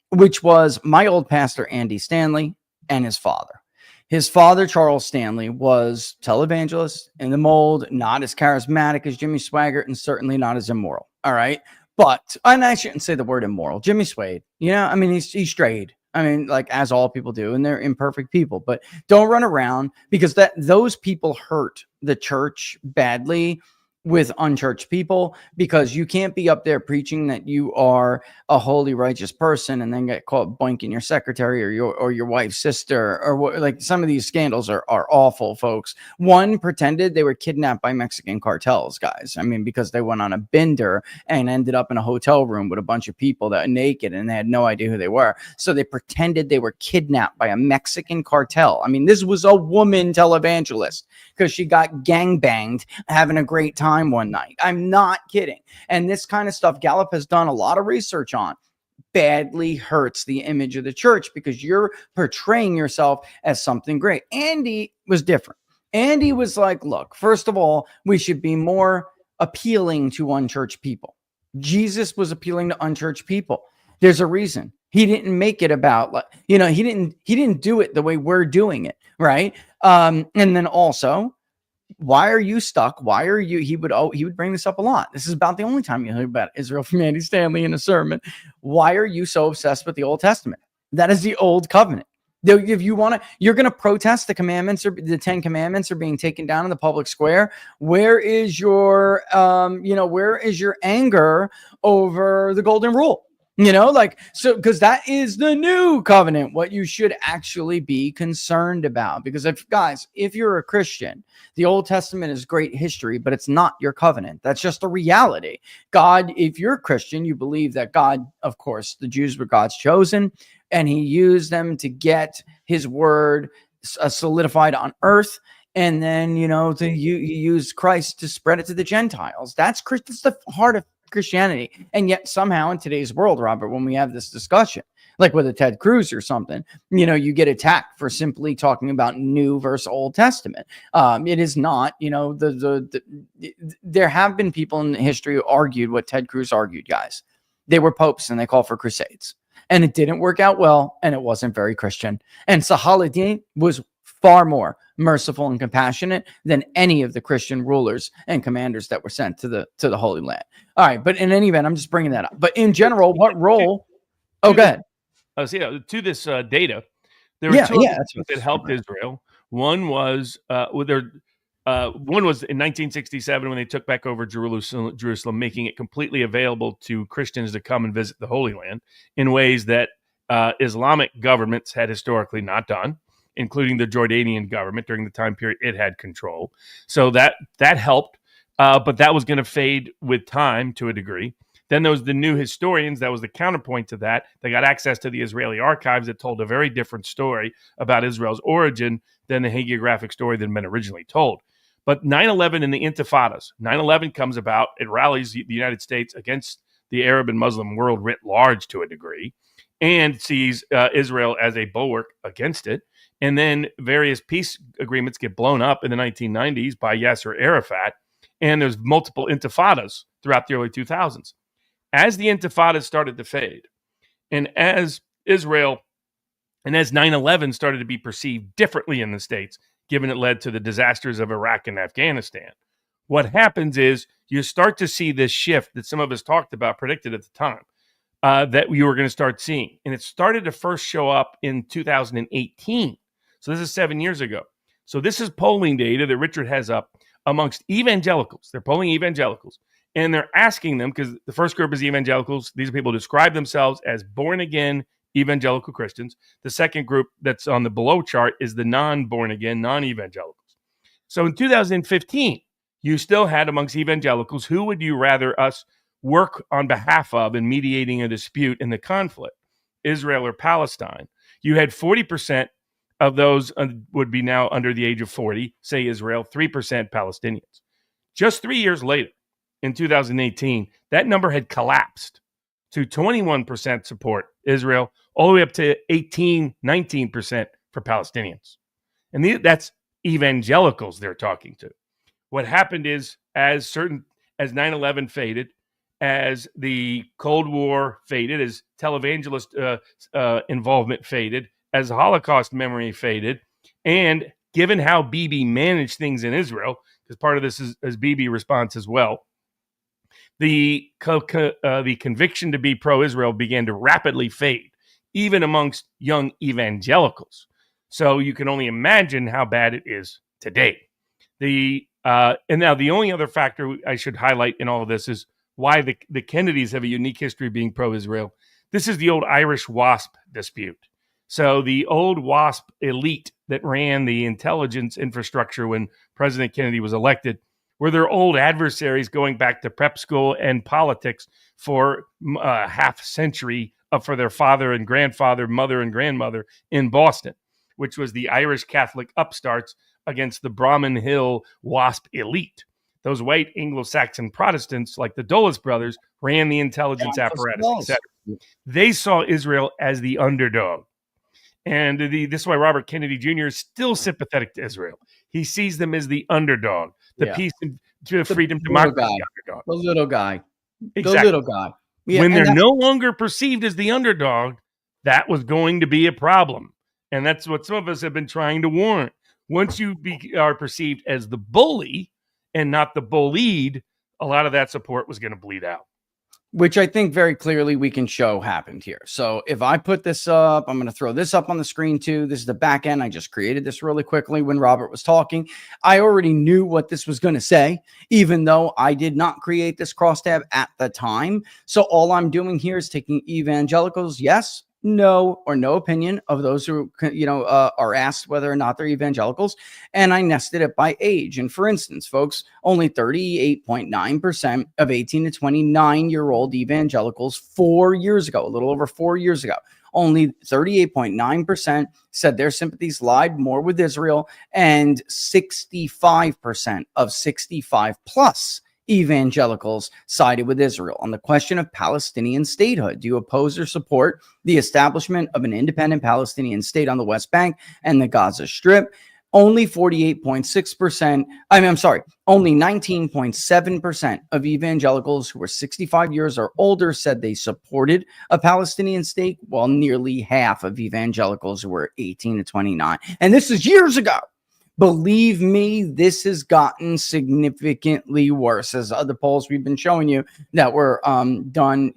which was my old pastor, Andy Stanley, and his father. His father, Charles Stanley, was televangelist in the mold, not as charismatic as Jimmy Swaggart, and certainly not as immoral. All right. But, and I shouldn't say the word immoral. Jimmy swayed, he's strayed. I mean, like, as all people do, and they're imperfect people, but don't run around, because those people hurt the church badly with unchurched people, because you can't be up there preaching that you are a holy, righteous person and then get caught boinking your secretary or your wife's sister, or what. Like, some of these scandals are awful, folks. One pretended they were kidnapped by Mexican cartels, guys. I mean, because they went on a bender and ended up in a hotel room with a bunch of people that are naked and they had no idea who they were. So they pretended they were kidnapped by a Mexican cartel. I mean, this was a woman televangelist, because she got gangbanged having a great time one night. I'm not kidding. And this kind of stuff, Gallup has done a lot of research on, badly hurts the image of the church, because you're portraying yourself as something great. Andy was different. Andy was like, look, first of all, we should be more appealing to unchurched people. Jesus was appealing to unchurched people. There's a reason. He didn't make it about, like, he didn't do it the way we're doing it, right? And then also, why are you stuck? Why are you? He would bring this up a lot. This is about the only time you hear about Israel from Andy Stanley in a sermon. Why are you so obsessed with the Old Testament? That is the Old Covenant. If you want to, you're going to protest the commandments, or the 10 commandments are being taken down in the public square. Where is your, where is your anger over the golden rule? So, because that is the new covenant, what you should actually be concerned about. Because if you're a Christian, the Old Testament is great history, but it's not your covenant. That's just a reality. God, if you're a Christian, you believe that God, of course, the Jews were God's chosen, and he used them to get his word solidified on earth. And then, he used Christ to spread it to the Gentiles. That's the heart of Christianity. And yet somehow in today's world, Robert, when we have this discussion, like with a Ted Cruz or something, you get attacked for simply talking about New versus Old Testament. It is not, there have been people in history who argued what Ted Cruz argued, guys. They were popes and they called for crusades, and it didn't work out well, and it wasn't very Christian. And Saladin was far more merciful and compassionate than any of the Christian rulers and commanders that were sent to the Holy Land. All right, but in any event, I'm just bringing that up. But in general, what role? Oh, go ahead.
To this data, there were two things that helped Israel. One was one was in 1967 when they took back over Jerusalem, making it completely available to Christians to come and visit the Holy Land in ways that Islamic governments had historically not done, including the Jordanian government during the time period it had control. So that helped, but that was going to fade with time to a degree. Then there was the new historians. That was the counterpoint to that. They got access to the Israeli archives that told a very different story about Israel's origin than the hagiographic story that had been originally told. But 9/11 and the Intifadas. 9/11 comes about. It rallies the United States against the Arab and Muslim world writ large to a degree, and sees Israel as a bulwark against it. And then various peace agreements get blown up in the 1990s by Yasser Arafat, and there's multiple intifadas throughout the early 2000s. As the intifadas started to fade, and as Israel and as 9/11 started to be perceived differently in the States, given it led to the disasters of Iraq and Afghanistan, what happens is you start to see this shift that some of us talked about, predicted at the time, that we were going to start seeing. And it started to first show up in 2018. So this is 7 years ago. So this is polling data that Richard has up amongst evangelicals. They're polling evangelicals. And they're asking them, because the first group is evangelicals. These are people who describe themselves as born-again evangelical Christians. The second group that's on the below chart is the non-born-again, non-evangelicals. So in 2015, you still had amongst evangelicals, who would you rather us work on behalf of in mediating a dispute in the conflict? Israel or Palestine. You had 40% of those would be now under the age of 40, say Israel, 3% Palestinians. Just 3 years later, in 2018, that number had collapsed to 21% support Israel, all the way up to 19% for Palestinians. And that's evangelicals they're talking to. What happened is, as 9/11 faded, as the Cold War faded, as televangelist involvement faded, as Holocaust memory faded, and given how Bibi managed things in Israel, because part of this is Bibi response as well, the conviction to be pro-Israel began to rapidly fade, even amongst young evangelicals. So you can only imagine how bad it is today. And now the only other factor I should highlight in all of this is why the Kennedys have a unique history of being pro-Israel. This is the old Irish WASP dispute. So the old WASP elite that ran the intelligence infrastructure when President Kennedy was elected were their old adversaries going back to prep school and politics for a half century for their father and grandfather, mother and grandmother in Boston, which was the Irish Catholic upstarts against the Brahmin Hill WASP elite. Those white Anglo-Saxon Protestants, like the Dulles brothers, ran the intelligence apparatus, etc. They saw Israel as the underdog. And this is why Robert Kennedy Jr. is still sympathetic to Israel. He sees them as the underdog, the peace and freedom, democracy underdog.
The little guy.
Exactly.
The little guy.
Yeah, when they're no longer perceived as the underdog, that was going to be a problem. And that's what some of us have been trying to warn. Once you are perceived as the bully and not the bullied, a lot of that support was going to bleed out.
Which I think very clearly we can show happened here. So if I put this up, I'm going to throw this up on the screen too. This is the back end. I just created this really quickly when Robert was talking. I already knew what this was going to say, even though I did not create this crosstab at the time. So all I'm doing here is taking evangelicals, yes, no, or no opinion of those who, are asked whether or not they're evangelicals. And I nested it by age. And for instance, folks, only 38.9% of 18 to 29-year-old evangelicals 4 years ago, a little over 4 years ago, only 38.9% said their sympathies lied more with Israel, and 65% of 65 plus evangelicals sided with Israel. On the question of Palestinian statehood, do you oppose or support the establishment of an independent Palestinian state on the West Bank and the Gaza Strip? Only 48.6%, only 19.7% of evangelicals who were 65 years or older said they supported a Palestinian state, while nearly half of evangelicals who were 18 to 29. And this is years ago. Believe me, this has gotten significantly worse, as other polls we've been showing you that were done,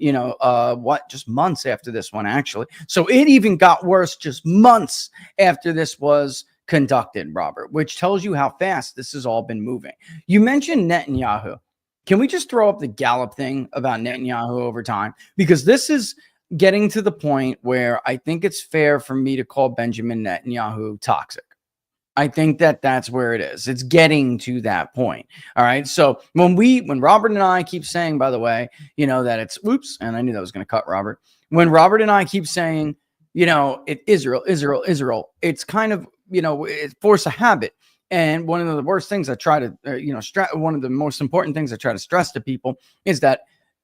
just months after this one, actually. So it even got worse just months after this was conducted, Robert, which tells you how fast this has all been moving. You mentioned Netanyahu. Can we just throw up the Gallup thing about Netanyahu over time? Because this is getting to the point where I think it's fair for me to call Benjamin Netanyahu toxic. I think that's where it is. It's getting to that point. All right. So when Robert and I keep saying, by the way, that it's and I knew that was going to cut Robert. When Robert and I keep saying, Israel, it's kind of, it's force a habit. And one of the worst things I try to, one of the most important things I try to stress to people is that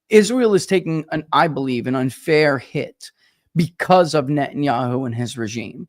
Israel is taking I believe, an unfair hit because of Netanyahu and his regime.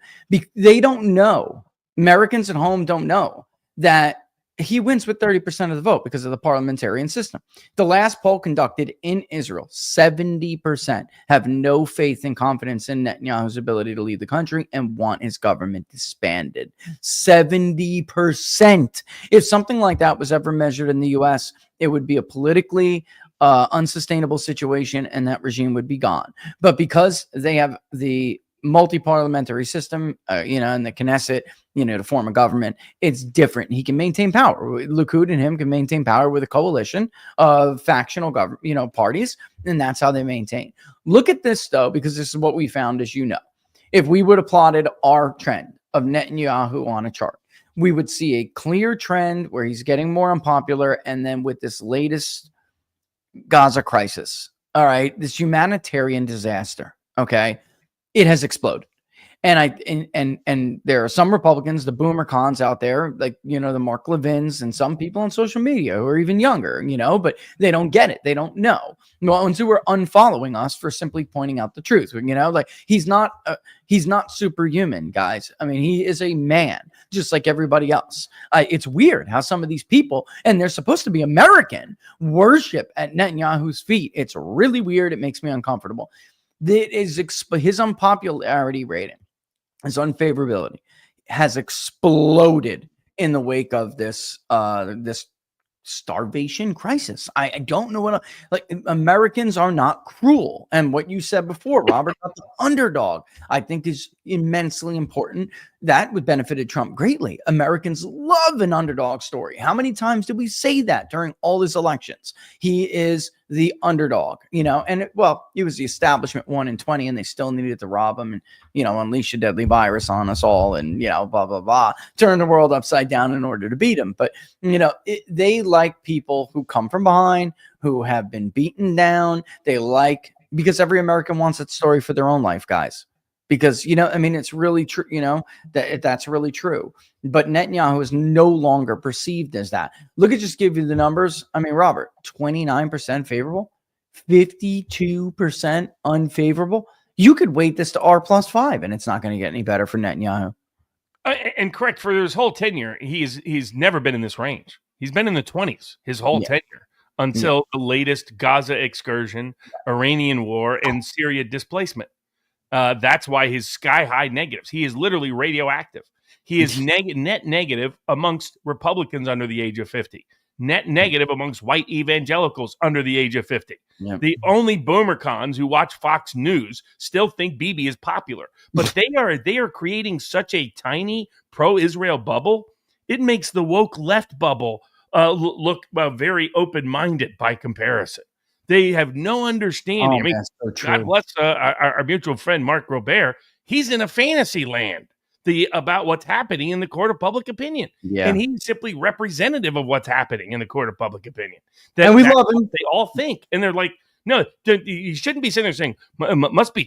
They don't know. Americans at home don't know that he wins with 30% of the vote because of the parliamentarian system. The last poll conducted in Israel, 70% have no faith and confidence in Netanyahu's ability to lead the country and want his government disbanded. 70%. If something like that was ever measured in the U.S., it would be a politically unsustainable situation and that regime would be gone. But because they have the multi-parliamentary system, and the Knesset, to form a government, it's different. He can maintain power. Likud and him can maintain power with a coalition of factional government, parties, and that's how they maintain. Look at this though, because this is what we found, as you know. If we would have plotted our trend of Netanyahu on a chart, we would see a clear trend where he's getting more unpopular, and then with this latest Gaza crisis, all right, this humanitarian disaster, okay, it has exploded. And there are some Republicans, the boomer cons out there, like, the Mark Levins and some people on social media who are even younger, but they don't get it. They don't know. The ones who are unfollowing us for simply pointing out the truth, like he's not superhuman, guys. I mean, he is a man just like everybody else. It's weird how some of these people, and they're supposed to be American, worship at Netanyahu's feet. It's really weird. It makes me uncomfortable. That is his unpopularity rating. His unfavorability has exploded in the wake of this starvation crisis. I don't know what Americans are not cruel, and what you said before, Robert, about the underdog, I think is immensely important. That would benefited Trump greatly. Americans love an underdog story. How many times did we say that during all his elections? He is the underdog, and he was the establishment 1 in 20, and they still needed to rob him and, unleash a deadly virus on us all and, blah, blah, blah, turn the world upside down in order to beat him. But, they like people who come from behind, who have been beaten down. Because every American wants that story for their own life, guys. Because, it's really true, that's really true. But Netanyahu is no longer perceived as that. Look at, just give you the numbers. I mean, Robert, 29% favorable, 52% unfavorable. You could weight this to R+5, and it's not going to get any better for Netanyahu.
And correct, for his whole tenure, he's never been in this range. He's been in the 20s his whole tenure until the latest Gaza excursion, Iranian war, and Syria displacement. That's why his sky-high negatives. He is literally radioactive. He is net negative amongst Republicans under the age of 50. Net negative amongst white evangelicals under the age of 50. Yep. The only boomer cons who watch Fox News still think Bibi is popular. But they are creating such a tiny pro-Israel bubble. It makes the woke left bubble look very open-minded by comparison. They have no understanding.
So
God bless our mutual friend, Mark Robert. He's in a fantasy land about what's happening in the court of public opinion. Yeah. And he's simply representative of what's happening in the court of public opinion.
And we love him.
They all think. And they're like, no, you shouldn't be sitting there saying,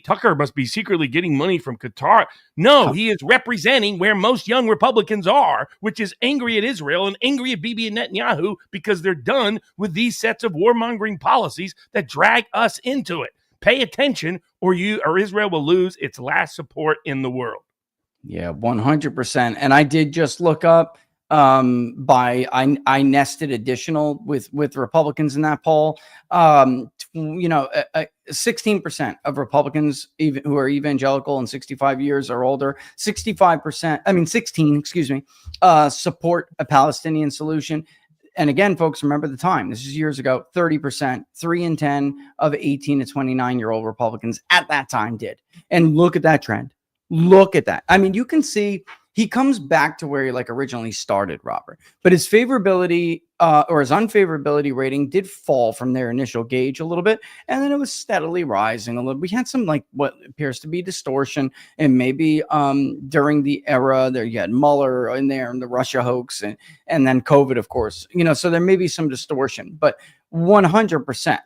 Tucker must be secretly getting money from Qatar. No, he is representing where most young Republicans are, which is angry at Israel and angry at Bibi and Netanyahu because they're done with these sets of warmongering policies that drag us into it. Pay attention, or Israel will lose its last support in the world.
Yeah, 100%. And I did just look up I nested additional with Republicans in that poll. 16% of Republicans who are evangelical and 65 years or older, 16, support a Palestinian solution. And again, folks, remember the time. This is years ago. 30%, 3 in 10 of 18 to 29-year-old Republicans at that time did. And look at that trend. Look at that. I mean, you can see he comes back to where he originally started, Robert. But his favorability or his unfavorability rating did fall from their initial gauge a little bit, and then it was steadily rising a little. We had some what appears to be distortion, and maybe during the era there you had Mueller in there and the Russia hoax, and then COVID, of course. So there may be some distortion, but 100%,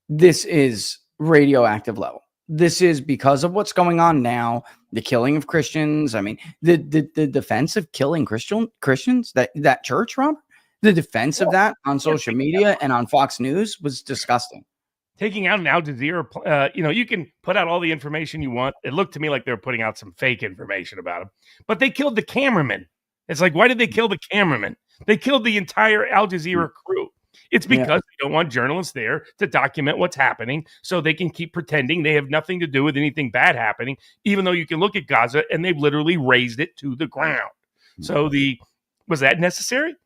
this is radioactive level. This is because of what's going on now, the killing of Christians. I mean, the defense of killing Christians, that church, Robert, the defense of that on social media and on Fox News was disgusting.
Taking out an Al Jazeera, you can put out all the information you want. It looked to me like they were putting out some fake information about him, but they killed the cameraman. It's like, why did they kill the cameraman? They killed the entire Al Jazeera crew. It's because they don't want journalists there to document what's happening so they can keep pretending they have nothing to do with anything bad happening, even though you can look at Gaza and they've literally razed it to the ground. So was that necessary?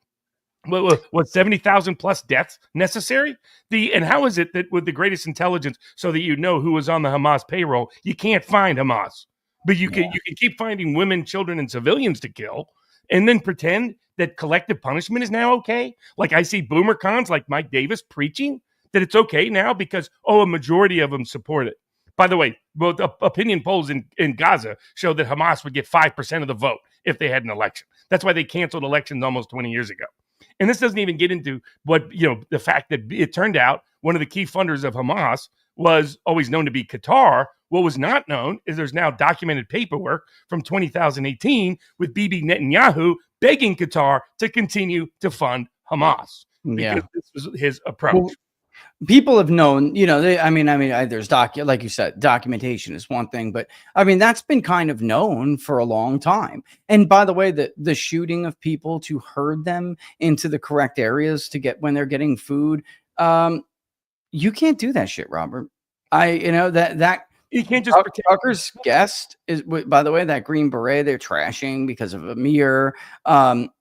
What 70,000 plus deaths necessary? And how is it that with the greatest intelligence, so that you know who was on the Hamas payroll, you can't find Hamas, but you can keep finding women, children, and civilians to kill, and then pretend that collective punishment is now okay? Like I see boomer cons like Mike Davis preaching that it's okay now because, a majority of them support it. By the way, the opinion polls in Gaza show that Hamas would get 5% of the vote if they had an election. That's why they canceled elections almost 20 years ago. And this doesn't even get into the fact that it turned out one of the key funders of Hamas was always known to be Qatar, What was not known is there's now documented paperwork from 2018 with Bibi Netanyahu begging Qatar to continue to fund Hamas because this was his approach.
Well, people have known, there's like you said, documentation is one thing, but I mean, that's been kind of known for a long time. And by the way, the shooting of people to herd them into the correct areas to get when they're getting food, you can't do that shit, Robert.
You can't just
Tucker's guest is, by the way, that green beret they're trashing because of a mirror.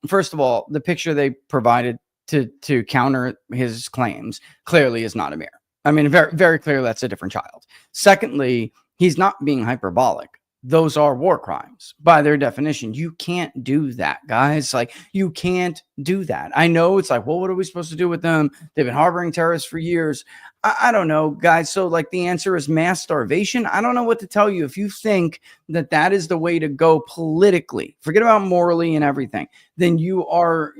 First of all, the picture they provided to counter his claims clearly is not a mirror. I mean, very, very clearly that's a different child. Secondly, he's not being hyperbolic. Those are war crimes by their definition. You can't do that, guys. Like, you can't do that. I know it's like, well, what are we supposed to do with them? They've been harboring terrorists for years. I don't know, guys. So like the answer is mass starvation. I don't know what to tell you. If you think that that is the way to go politically, forget about morally and everything, then you're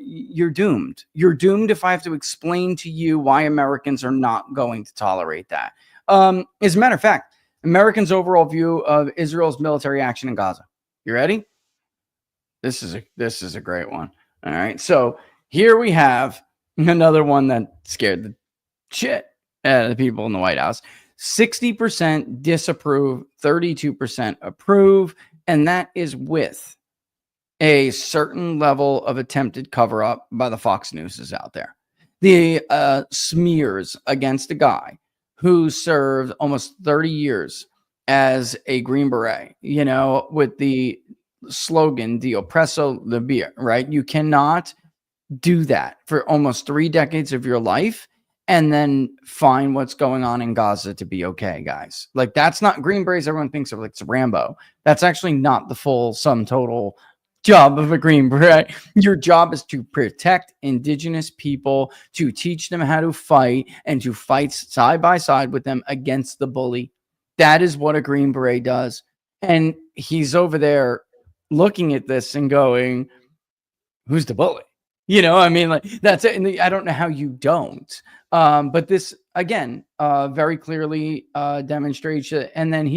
doomed. You're doomed if I have to explain to you why Americans are not going to tolerate that. As a matter of fact, Americans' overall view of Israel's military action in Gaza. You ready? This is a great one. All right. So here we have another one that scared the shit out of the people in the White House. 60% disapprove, 32% approve, and that is with a certain level of attempted cover-up by the Fox News out there. The smears against a guy who served almost 30 years as a Green Beret, with the slogan, the oppresso libera, right? You cannot do that for almost 3 decades of your life and then find what's going on in Gaza to be okay, guys. Like, that's not Green Berets. Everyone thinks of like it's Rambo. That's actually not the full sum total job of a Green Beret. Your job is to protect indigenous people, to teach them how to fight, and to fight side by side with them against the bully. That is what a Green Beret does. And he's over there looking at this and going, who's the bully? Like, that's it. And I don't know how you don't. But this, again, very clearly demonstrates it. And then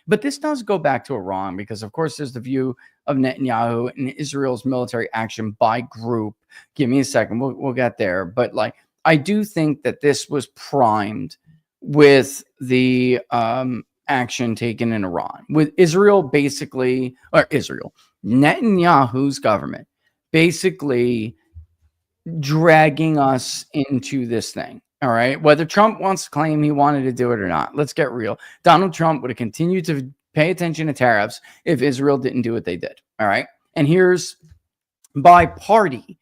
but this does go back to Iran, because of course there's the view of Netanyahu and Israel's military action by group. Give me a second. We'll get there. But like, I do think that this was primed with the action taken in Iran, with Netanyahu's government basically dragging us into this thing. All right. Whether Trump wants to claim he wanted to do it or not, let's get real. Donald Trump would have continued to pay attention to tariffs if Israel didn't do what they did. All right. And here's by party.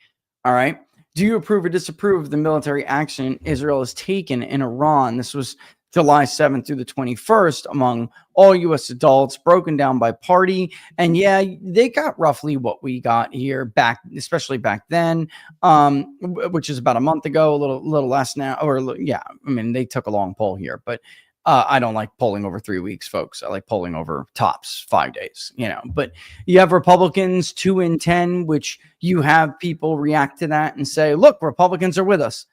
All right. Do you approve or disapprove of the military action Israel has taken in Iran? This was July 7th through the 21st among all U.S. adults, broken down by party. And yeah, they got roughly what we got here especially back then, which is about a month ago, a little less now. They took a long poll here, but I don't like polling over 3 weeks, folks. I like polling over tops 5 days, but you have Republicans 2 in 10, which you have people react to that and say, look, Republicans are with us.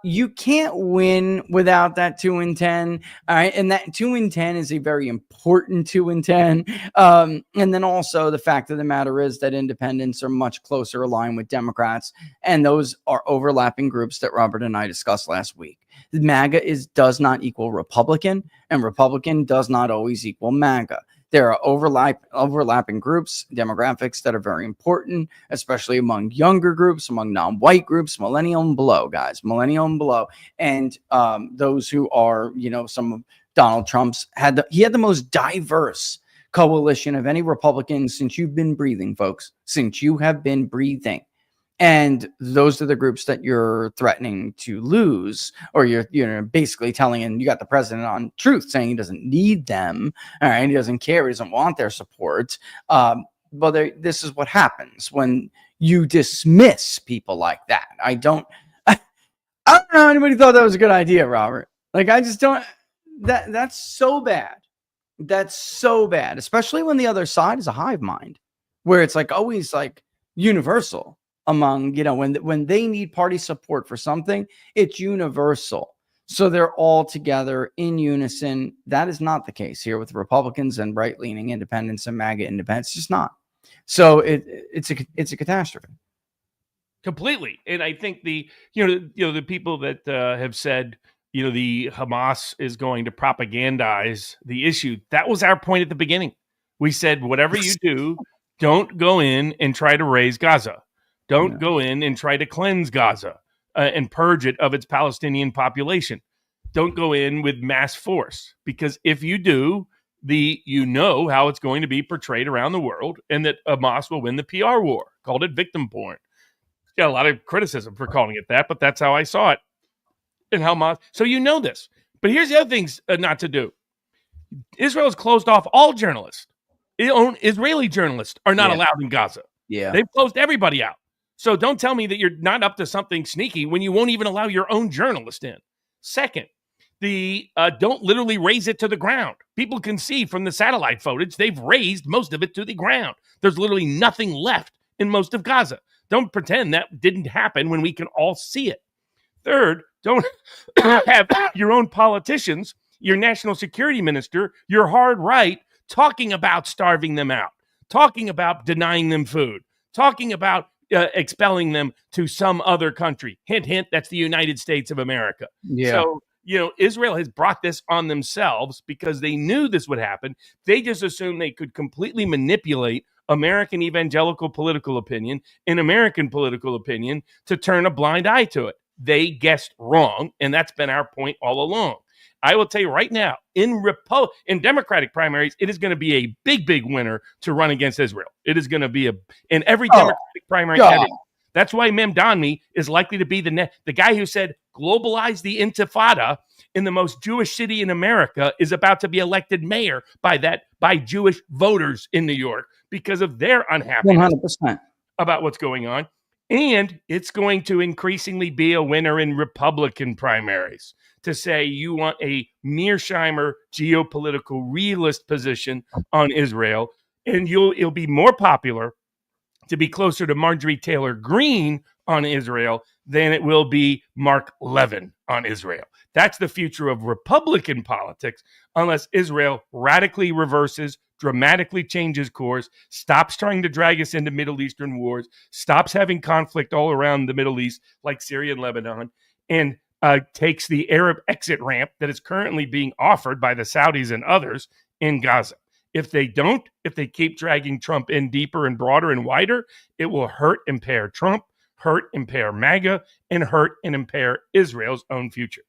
You can't win without that 2 in 10. All right. And that 2 in 10 is a very important 2 in 10. And then also the fact of the matter is that independents are much closer aligned with Democrats. And those are overlapping groups that Robert and I discussed last week. MAGA does not equal Republican, and Republican does not always equal MAGA. There are overlapping groups, demographics that are very important, especially among younger groups, among non-white groups, millennial and below, guys, millennial and below. And those who are, some of Donald Trump's he had the most diverse coalition of any Republican since you've been breathing, folks, since you have been breathing. And those are the groups that you're threatening to lose, or you're basically telling, and you got the president on Truth saying he doesn't need them. All right. He doesn't care. He doesn't want their support. But this is what happens when you dismiss people like that. I don't know how anybody thought that was a good idea, Robert. Like, I just don't, that's so bad. That's so bad, especially when the other side is a hive mind, where it's like always like universal. Among, when they need party support for something, it's universal. So they're all together in unison. That is not the case here with Republicans and right-leaning independents and MAGA independents. It's just not. So it's a catastrophe.
Completely. And I think the people that have said, the Hamas is going to propagandize the issue. That was our point at the beginning. We said, whatever you do, don't go in and try to raise Gaza. Don't go in and try to cleanse Gaza and purge it of its Palestinian population. Don't go in with mass force, because if you do, how it's going to be portrayed around the world, and that Hamas will win the PR war. Called it victim porn. Got a lot of criticism for calling it that, but that's how I saw it. And how so this. But here's the other things not to do. Israel has closed off all journalists. Israeli journalists are not allowed in Gaza.
Yeah.
They've closed everybody out. So don't tell me that you're not up to something sneaky when you won't even allow your own journalist in. Second, don't literally raze it to the ground. People can see from the satellite footage, they've razed most of it to the ground. There's literally nothing left in most of Gaza. Don't pretend that didn't happen when we can all see it. Third, don't have your own politicians, your national security minister, your hard right, talking about starving them out, talking about denying them food, talking about expelling them to some other country. Hint, hint, that's the United States of America.
Yeah.
So, Israel has brought this on themselves because they knew this would happen. They just assumed they could completely manipulate American evangelical political opinion and American political opinion to turn a blind eye to it. They guessed wrong, and that's been our point all along. I will tell you right now, in Democratic primaries, it is going to be a big, big winner to run against Israel. It is going to be in every Democratic primary candidate. That's why Memdani is likely to be the guy who said globalize the Intifada in the most Jewish city in America is about to be elected mayor by Jewish voters in New York because of their unhappiness
100%.
About what's going on. And it's going to increasingly be a winner in Republican primaries to say you want a Mearsheimer geopolitical realist position on Israel, and it'll be more popular to be closer to Marjorie Taylor Greene on Israel than it will be Mark Levin on Israel. That's the future of Republican politics, unless Israel radically reverses, dramatically changes course, stops trying to drag us into Middle Eastern wars, stops having conflict all around the Middle East like Syria and Lebanon, and takes the Arab exit ramp that is currently being offered by the Saudis and others in Gaza. If they don't, if they keep dragging Trump in deeper and broader and wider, it will hurt, impair Trump, hurt, impair MAGA, and hurt and impair Israel's own future.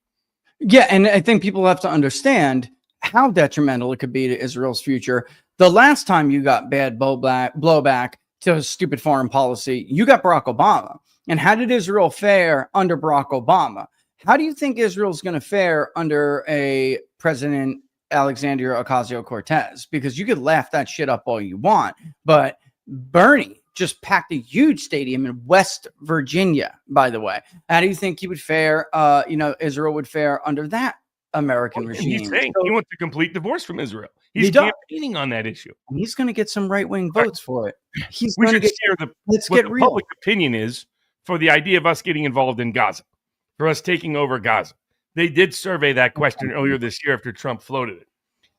Yeah, and I think people have to understand how detrimental it could be to Israel's future. The last time you got bad blowback to stupid foreign policy, you got Barack Obama. And how did Israel fare under Barack Obama? How do you think Israel's going to fare under a President Alexandria Ocasio-Cortez? Because you could laugh that shit up all you want, but Bernie just packed a huge stadium in West Virginia, by the way. How do you think he would fare, Israel would fare under that American regime?
He's saying he wants a complete divorce from Israel. He's campaigning on that issue.
And he's going to get some right-wing votes for it.
We should share the public opinion is for the idea of us getting involved in Gaza, for us taking over Gaza. They did survey that question earlier this year after Trump floated it.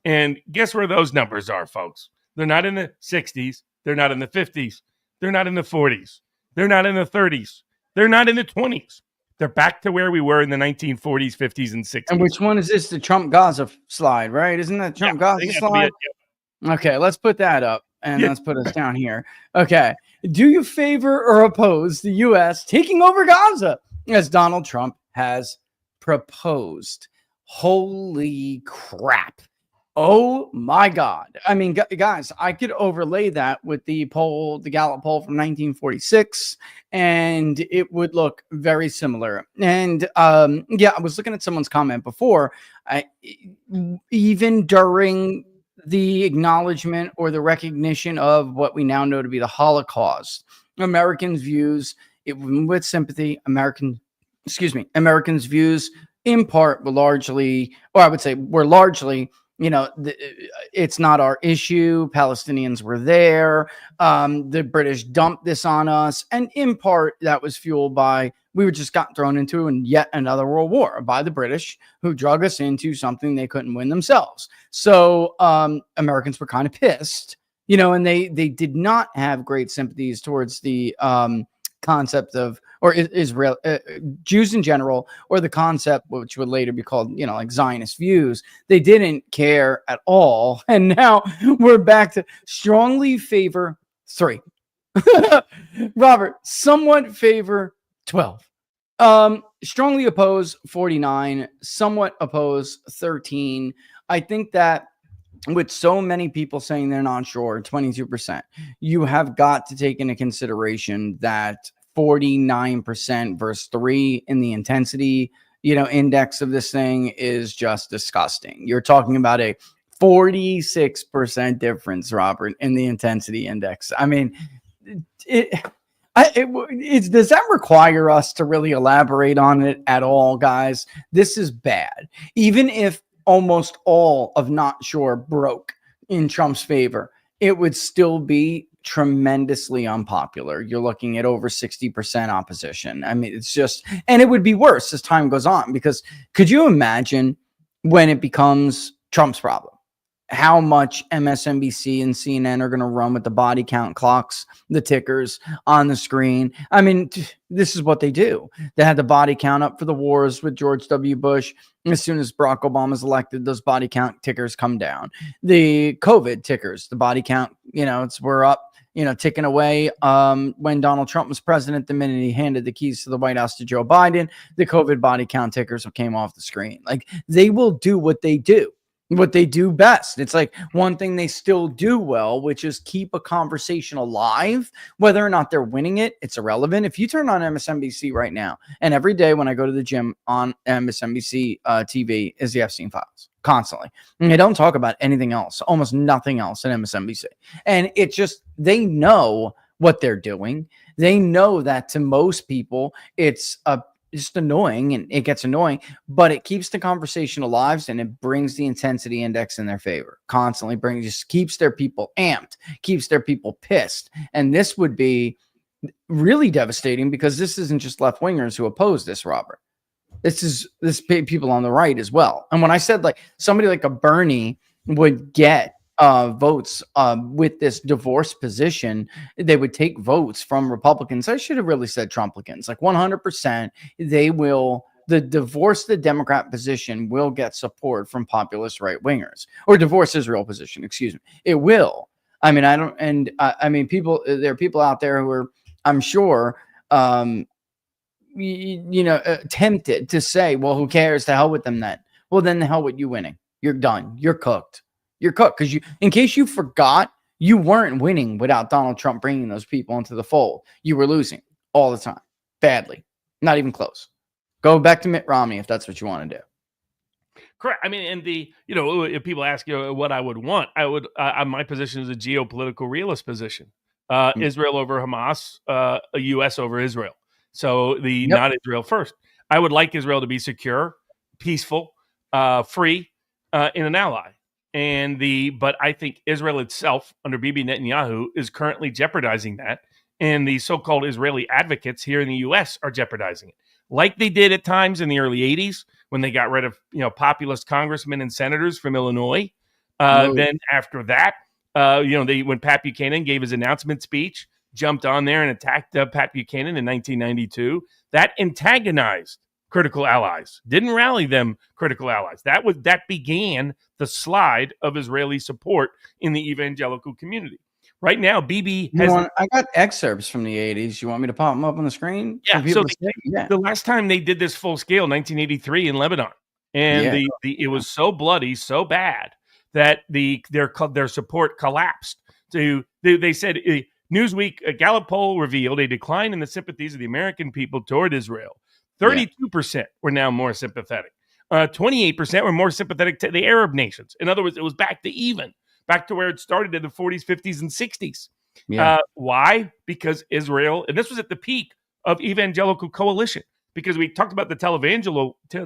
And guess where those numbers are, folks? They're not in the 60s. They're not in the 50s. They're not in the 40s. They're not in the 30s. They're not in the 20s. They're back to where we were in the 1940s, 50s, and 60s.
And which one is this? The Trump Gaza slide, right? Isn't that Trump Gaza slide? Okay, let's put that up and let's put us down here. Okay. Do you favor or oppose the U.S. taking over Gaza as Donald Trump has proposed? Holy crap. Oh my God. I mean, guys, I could overlay that with the Gallup poll from 1946, and it would look very similar. And I was looking at someone's comment before, even during the acknowledgement or the recognition of what we now know to be the Holocaust, Americans' views, with sympathy, Americans' views in part were largely, it's not our issue. Palestinians were there. The British dumped this on us. And in part, that was fueled by We were just got thrown into yet another world war by the British, who drug us into something they couldn't win themselves. So Americans were kind of pissed, and they did not have great sympathies towards the concept of, or Israel, Jews in general, or the concept which would later be called, like Zionist views. They didn't care at all. And now we're back to strongly favor 3. Robert, somewhat favor 12. Strongly oppose 49, somewhat oppose 13. I think that with so many people saying they're not sure, 22%, you have got to take into consideration that 49% versus 3 in the intensity, index of this thing is just disgusting. You're talking about a 46% difference, Robert, in the intensity index. I mean, does that require us to really elaborate on it at all, guys? This is bad. Even if almost all of not sure broke in Trump's favor, it would still be tremendously unpopular. You're looking at over 60% opposition. I mean, it's just, and it would be worse as time goes on, because could you imagine when it becomes Trump's problem, how much MSNBC and CNN are going to run with the body count clocks, the tickers on the screen? I mean, this is what they do. They had the body count up for the wars with George W. Bush. As soon as Barack Obama's elected, those body count tickers come down. The COVID tickers, the body count, we're up, ticking away. When Donald Trump was president, the minute he handed the keys to the White House to Joe Biden, the COVID body count tickers came off the screen. Like, they will do what they do best. It's like one thing they still do well, which is keep a conversation alive. Whether or not they're winning it, it's irrelevant. If you turn on MSNBC right now, and every day when I go to the gym on MSNBC TV is the Epstein files constantly. And they don't talk about anything else, almost nothing else in MSNBC. And it's just, they know what they're doing. They know that to most people, it's just annoying, and it gets annoying, but it keeps the conversation alive, and it brings the intensity index in their favor. Constantly just keeps their people amped, keeps their people pissed. And this would be really devastating, because this isn't just left wingers who oppose this, Robert. This people on the right as well. And when I said like somebody like a Bernie would get votes with this divorce position, they would take votes from Republicans. I should have really said Trumplicans. Like 100%, they will. The Democrat position will get support from populist right wingers, or divorce Israel position. Excuse me. It will. I mean, I mean, people. There are people out there who are, I'm sure, tempted to say, well, who cares? To hell with them then. Well, then the hell with you winning. You're done. You're cooked. You're cooked, because in case you forgot, you weren't winning without Donald Trump bringing those people into the fold. You were losing all the time, badly, not even close. Go back to Mitt Romney if that's what you want to do.
Correct. I mean, and if people ask what I would want, I would. My position is a geopolitical realist position: Israel over Hamas, U.S. over Israel. So not Israel first. I would like Israel to be secure, peaceful, free, and an ally. But I think Israel itself under Bibi Netanyahu is currently jeopardizing that. And the so-called Israeli advocates here in the U.S. are jeopardizing it, like they did at times in the early 80s when they got rid of populist congressmen and senators from Illinois. Then after that, when Pat Buchanan gave his announcement speech, jumped on there and attacked Pat Buchanan in 1992, that antagonized critical allies, didn't rally them critical allies. That began the slide of Israeli support in the evangelical community. Right now, Bibi has...
I got excerpts from the 80s. You want me to pop them up on the screen?
Yeah, the last time they did this full scale, 1983 in Lebanon. And it was so bloody, so bad, that their support collapsed. They said... Newsweek, a Gallup poll revealed a decline in the sympathies of the American people toward Israel. 32% were now more sympathetic. 28% were more sympathetic to the Arab nations. In other words, it was back to where it started in the 40s, 50s, and 60s. Yeah. Why? Because Israel, and this was at the peak of evangelical coalition, because we talked about the televangelist part.
They're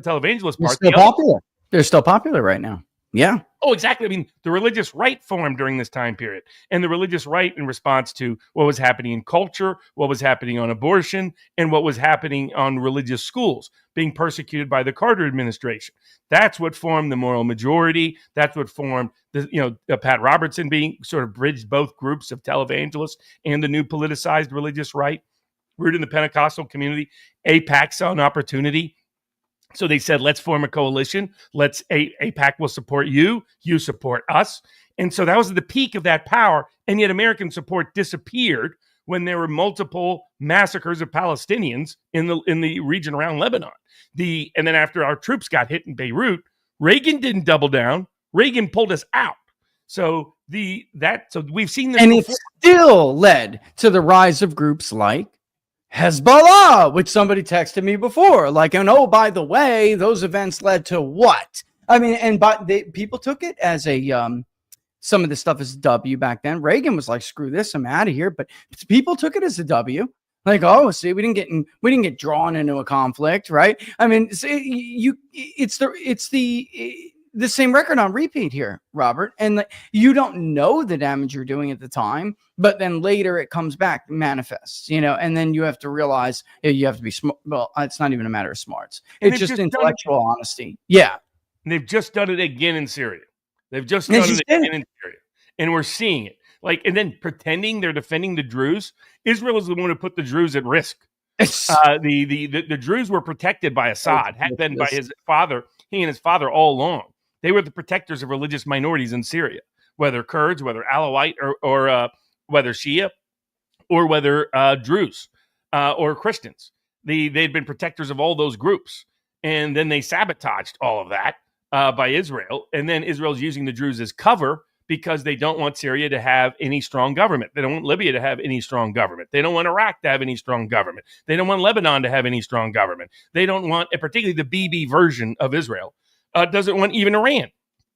still popular. They're still popular right now. Yeah.
Oh, exactly. I mean, the religious right formed during this time period, and the religious right in response to what was happening in culture, what was happening on abortion, and what was happening on religious schools being persecuted by the Carter administration. That's what formed the moral majority. That's what formed Pat Robertson being sort of bridged both groups of televangelists and the new politicized religious right, rooted in the Pentecostal community. AIPAC saw an opportunity. So they said, let's form a coalition. AIPAC will support you. You support us. And so that was the peak of that power. And yet American support disappeared when there were multiple massacres of Palestinians in the region around Lebanon. And then after our troops got hit in Beirut, Reagan didn't double down. Reagan pulled us out. So we've seen this.
And before. It still led to the rise of groups like Hezbollah, which somebody texted me before, like, and oh, by the way, those events led to what? I mean, people took it as some of this stuff is W back then. Reagan was like, screw this, I'm out of here. But people took it as a W. Like, oh, see, we didn't get drawn into a conflict, right? I mean, it's the same record on repeat here, Robert. And you don't know the damage you're doing at the time, but then later it comes back, manifests, and then you have to realize you have to be smart. Well, it's not even a matter of smarts. It's just intellectual honesty. Yeah.
And they've just done it again in Syria. They've just done it again in Syria. And we're seeing it. And then pretending they're defending the Druze. Israel is the one who put the Druze at risk. The Druze were protected by Assad, had been by his father, he and his father all along. They were the protectors of religious minorities in Syria, whether Kurds, whether Alawite, or whether Shia, or whether Druze or Christians. They'd been protectors of all those groups. And then they sabotaged all of that by Israel. And then Israel's using the Druze as cover because they don't want Syria to have any strong government. They don't want Libya to have any strong government. They don't want Iraq to have any strong government. They don't want Lebanon to have any strong government. They don't want, particularly the Bibi version of Israel, doesn't want even Iran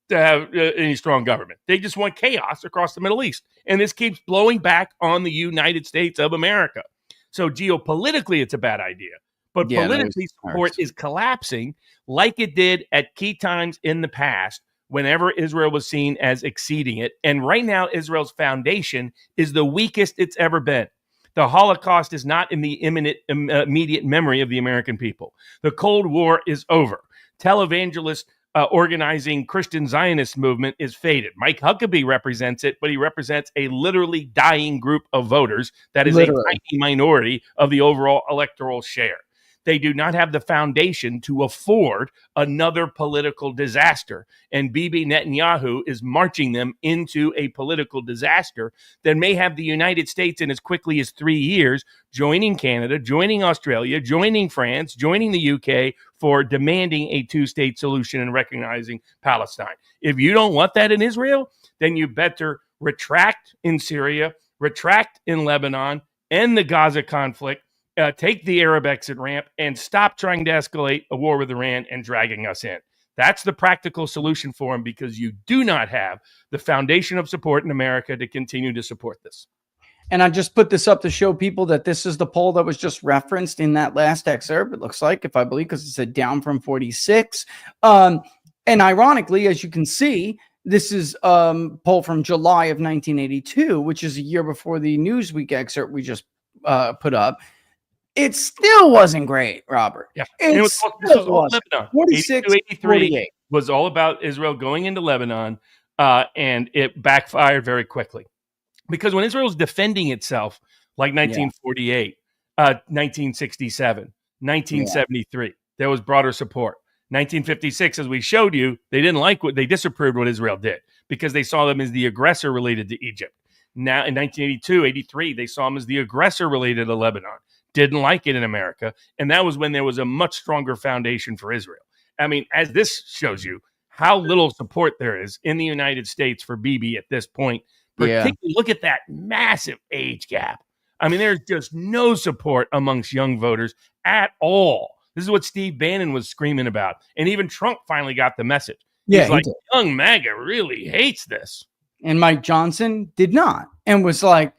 to have any strong government. They just want chaos across the Middle East. And this keeps blowing back on the United States of America. So geopolitically, it's a bad idea. But politically, support is collapsing like it did at key times in the past whenever Israel was seen as exceeding it. And right now, Israel's foundation is the weakest it's ever been. The Holocaust is not in the immediate memory of the American people. The Cold War is over. Televangelist organizing Christian Zionist movement is faded. Mike Huckabee represents it, but he represents a literally dying group of voters that is a tiny minority of the overall electoral share. They do not have the foundation to afford another political disaster. And Bibi Netanyahu is marching them into a political disaster that may have the United States in as quickly as 3 years joining Canada, joining Australia, joining France, joining the UK for demanding a two-state solution and recognizing Palestine. If you don't want that in Israel, then you better retract in Syria, retract in Lebanon, end the Gaza conflict, take the Arab exit ramp, and stop trying to escalate a war with Iran and dragging us in. That's the practical solution for them, because you do not have the foundation of support in America to continue to support this.
And I just put this up to show people that this is the poll that was just referenced in that last excerpt. It looks like, if I believe, because it said down from 46. And ironically, as you can see, this is a poll from July of 1982, which is a year before the Newsweek excerpt we just put up. It still wasn't great, Robert.
Yeah, this was all Lebanon. 46, 83 was all about Israel going into Lebanon, and it backfired very quickly. Because when Israel was defending itself, like 1948, 1967, 1973, there was broader support. 1956, as we showed you, they disapproved what Israel did because they saw them as the aggressor related to Egypt. Now, in 1982, 83, they saw them as the aggressor related to Lebanon. Didn't like it in America. And that was when there was a much stronger foundation for Israel. I mean, as this shows you how little support there is in the United States for Bibi at this point. Particularly, look at that massive age gap. I mean, there's just no support amongst young voters at all. This is what Steve Bannon was screaming about. And even Trump finally got the message. He's like, young MAGA really hates this.
And Mike Johnson did not, and was like,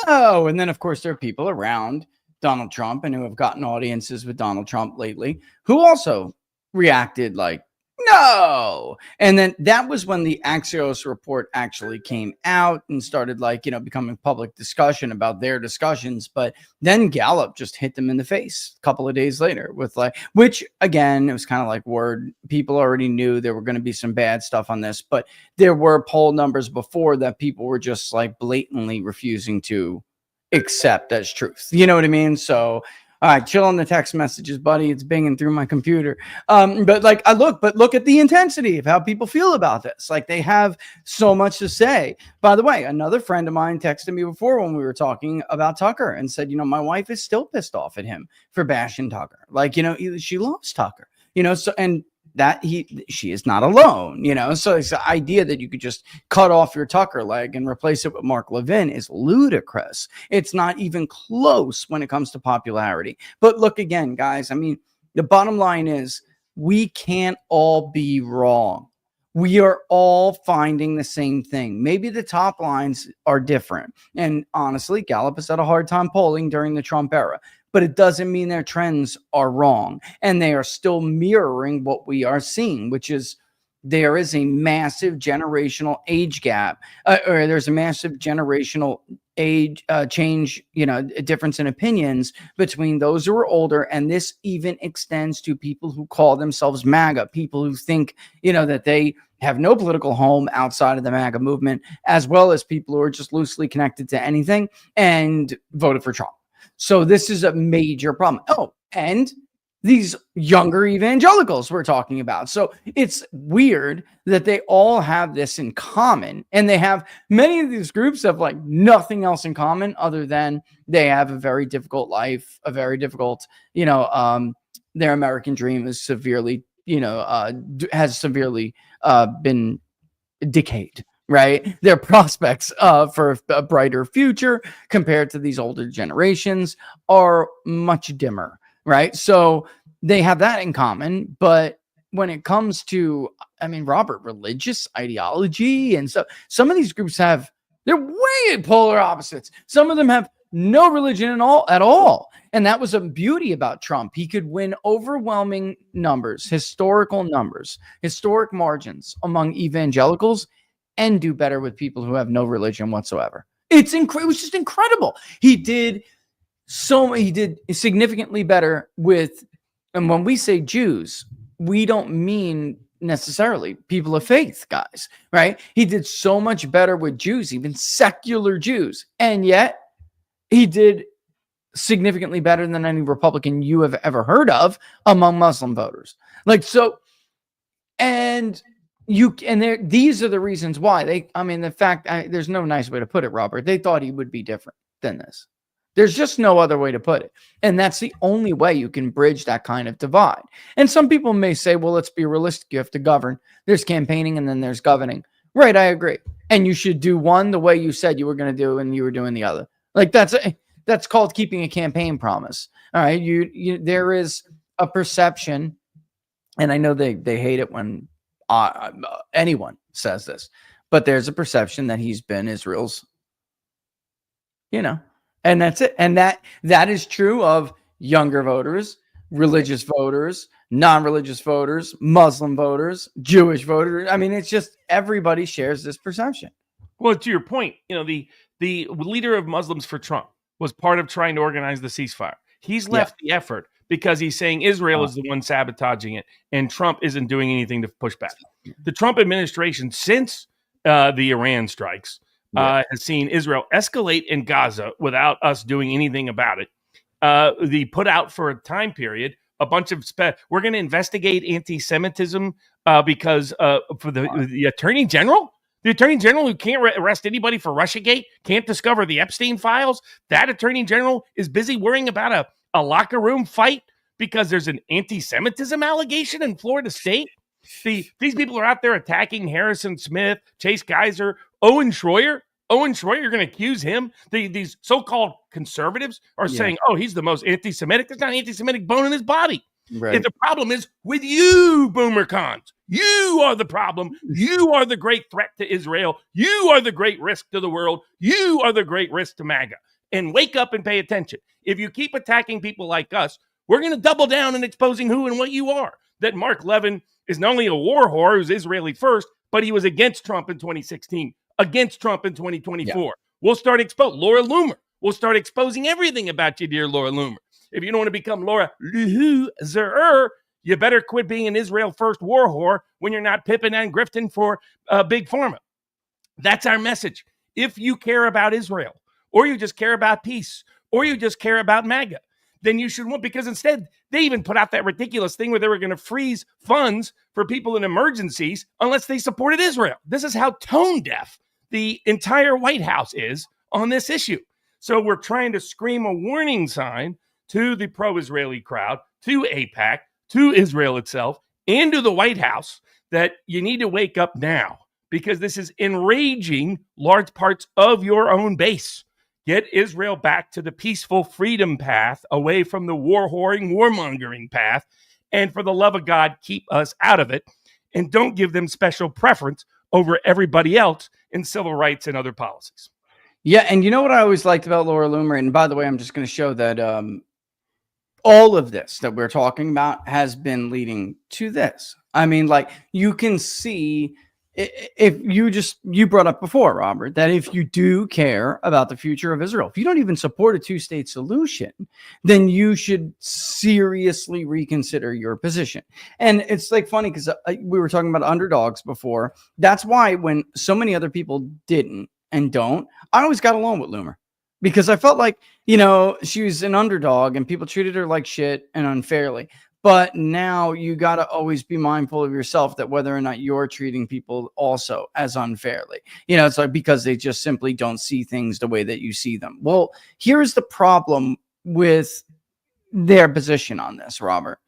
no. And then, of course, there are people around Donald Trump and who have gotten audiences with Donald Trump lately who also reacted like No. And then that was when the Axios report actually came out and started becoming public discussion about their discussions. But then Gallup just hit them in the face a couple of days later with which again, it was kind of like word. People already knew there were going to be some bad stuff on this, but there were poll numbers before that people were just blatantly refusing to accept as truth. You know what I mean? So all right, chill on the text messages, buddy. It's binging through my computer. But look at the intensity of how people feel about this. They have so much to say. By the way, another friend of mine texted me before when we were talking about Tucker and said, my wife is still pissed off at him for bashing Tucker. She loves Tucker, so, and that she is not alone, so it's the idea that you could just cut off your Tucker leg and replace it with Mark Levin is ludicrous. It's not even close when it comes to popularity. But look again, guys, the bottom line is we can't all be wrong. We are all finding the same thing. Maybe the top lines are different. And honestly, Gallup has had a hard time polling during the Trump era. But it doesn't mean their trends are wrong. And they are still mirroring what we are seeing, which is there is a massive generational age gap, or there's a massive generational age change, a difference in opinions between those who are older. And this even extends to people who call themselves MAGA, people who think, that they have no political home outside of the MAGA movement, as well as people who are just loosely connected to anything and voted for Trump. So this is a major problem. Oh, and these younger evangelicals we're talking about. So it's weird that they all have this in common. And they have many of these groups have nothing else in common other than they have a very difficult life, a very difficult, their American dream is severely, has severely been decayed. Right? Their prospects for a brighter future compared to these older generations are much dimmer. Right? So they have that in common. But when it comes to, Robert, religious ideology and so some of these groups they're way polar opposites. Some of them have no religion at all. And that was a beauty about Trump. He could win overwhelming numbers, historic margins among evangelicals and do better with people who have no religion whatsoever. It was just incredible. He did significantly better with, and when we say Jews, we don't mean necessarily people of faith, guys, right? He did so much better with Jews, even secular Jews. And yet he did significantly better than any Republican you have ever heard of among Muslim voters. These are the reasons why there's no nice way to put it, Robert. They thought he would be different than this. There's just no other way to put it. And that's the only way you can bridge that kind of divide. And some people may say, well, let's be realistic. You have to govern. There's campaigning and then there's governing. Right. I agree. And you should do one the way you said you were going to do and you were doing the other. That's called keeping a campaign promise. All right. There is a perception, and I know they hate it when anyone says this, but there's a perception that he's been Israel's, and that's it. And that is true of younger voters, religious voters, non-religious voters, Muslim voters, Jewish voters. It's just everybody shares this perception.
Well, to your point, the leader of Muslims for Trump was part of trying to organize the ceasefire. He's left the effort because he's saying Israel is the one sabotaging it, and Trump isn't doing anything to push back. The Trump administration, since the Iran strikes, has seen Israel escalate in Gaza without us doing anything about it. They put out for a time period a bunch of we're going to investigate anti-Semitism because for the attorney general. The attorney general who can't arrest anybody for Russiagate, can't discover the Epstein files. That attorney general is busy worrying about a locker room fight because there's an anti-Semitism allegation in Florida State. These people are out there attacking Harrison Smith, Chase Geiser, Owen Schroyer. Owen Schroyer, you're going to accuse him. These so-called conservatives are saying, oh, he's the most anti-Semitic. There's not an anti-Semitic bone in his body. Right. And the problem is with you, boomer cons. You are the problem. You are the great threat to Israel. You are the great risk to the world. You are the great risk to MAGA. And wake up and pay attention. If you keep attacking people like us, we're going to double down and exposing who and what you are. That Mark Levin is not only a war whore who's Israeli first, but he was against Trump in 2016, against Trump in 2024. Yeah. We'll start exposing Laura Loomer. We'll start exposing everything about you, dear Laura Loomer. If you don't want to become Laura Loomer, you better quit being an Israel first war whore when you're not pipping and grifting for Big Pharma. That's our message. If you care about Israel, or you just care about peace, or you just care about MAGA, then you should want, because instead they even put out that ridiculous thing where they were going to freeze funds for people in emergencies unless they supported Israel. This is how tone deaf the entire White House is on this issue. So we're trying to scream a warning sign to the pro-Israeli crowd, to AIPAC, to Israel itself, and to the White House that you need to wake up now, because this is enraging large parts of your own base. Get Israel back to the peaceful freedom path, away from the war-whoring, warmongering path, and for the love of God, keep us out of it, and don't give them special preference over everybody else in civil rights and other policies.
Yeah, and you know what I always liked about Laura Loomer, and by the way, I'm just going to show that all of this that we're talking about has been leading to this. I mean, like, you can see, if you brought up before, Robert, that if you do care about the future of Israel, if you don't even support a two-state solution, then you should seriously reconsider your position. And it's like funny because we were talking about underdogs before. That's why when so many other people didn't and don't, I always got along with Loomer, because I felt like, she was an underdog and people treated her like shit and unfairly. But now you got to always be mindful of yourself, that whether or not you're treating people also as unfairly, it's like, because they just simply don't see things the way that you see them. Well, here's the problem with their position on this, Robert.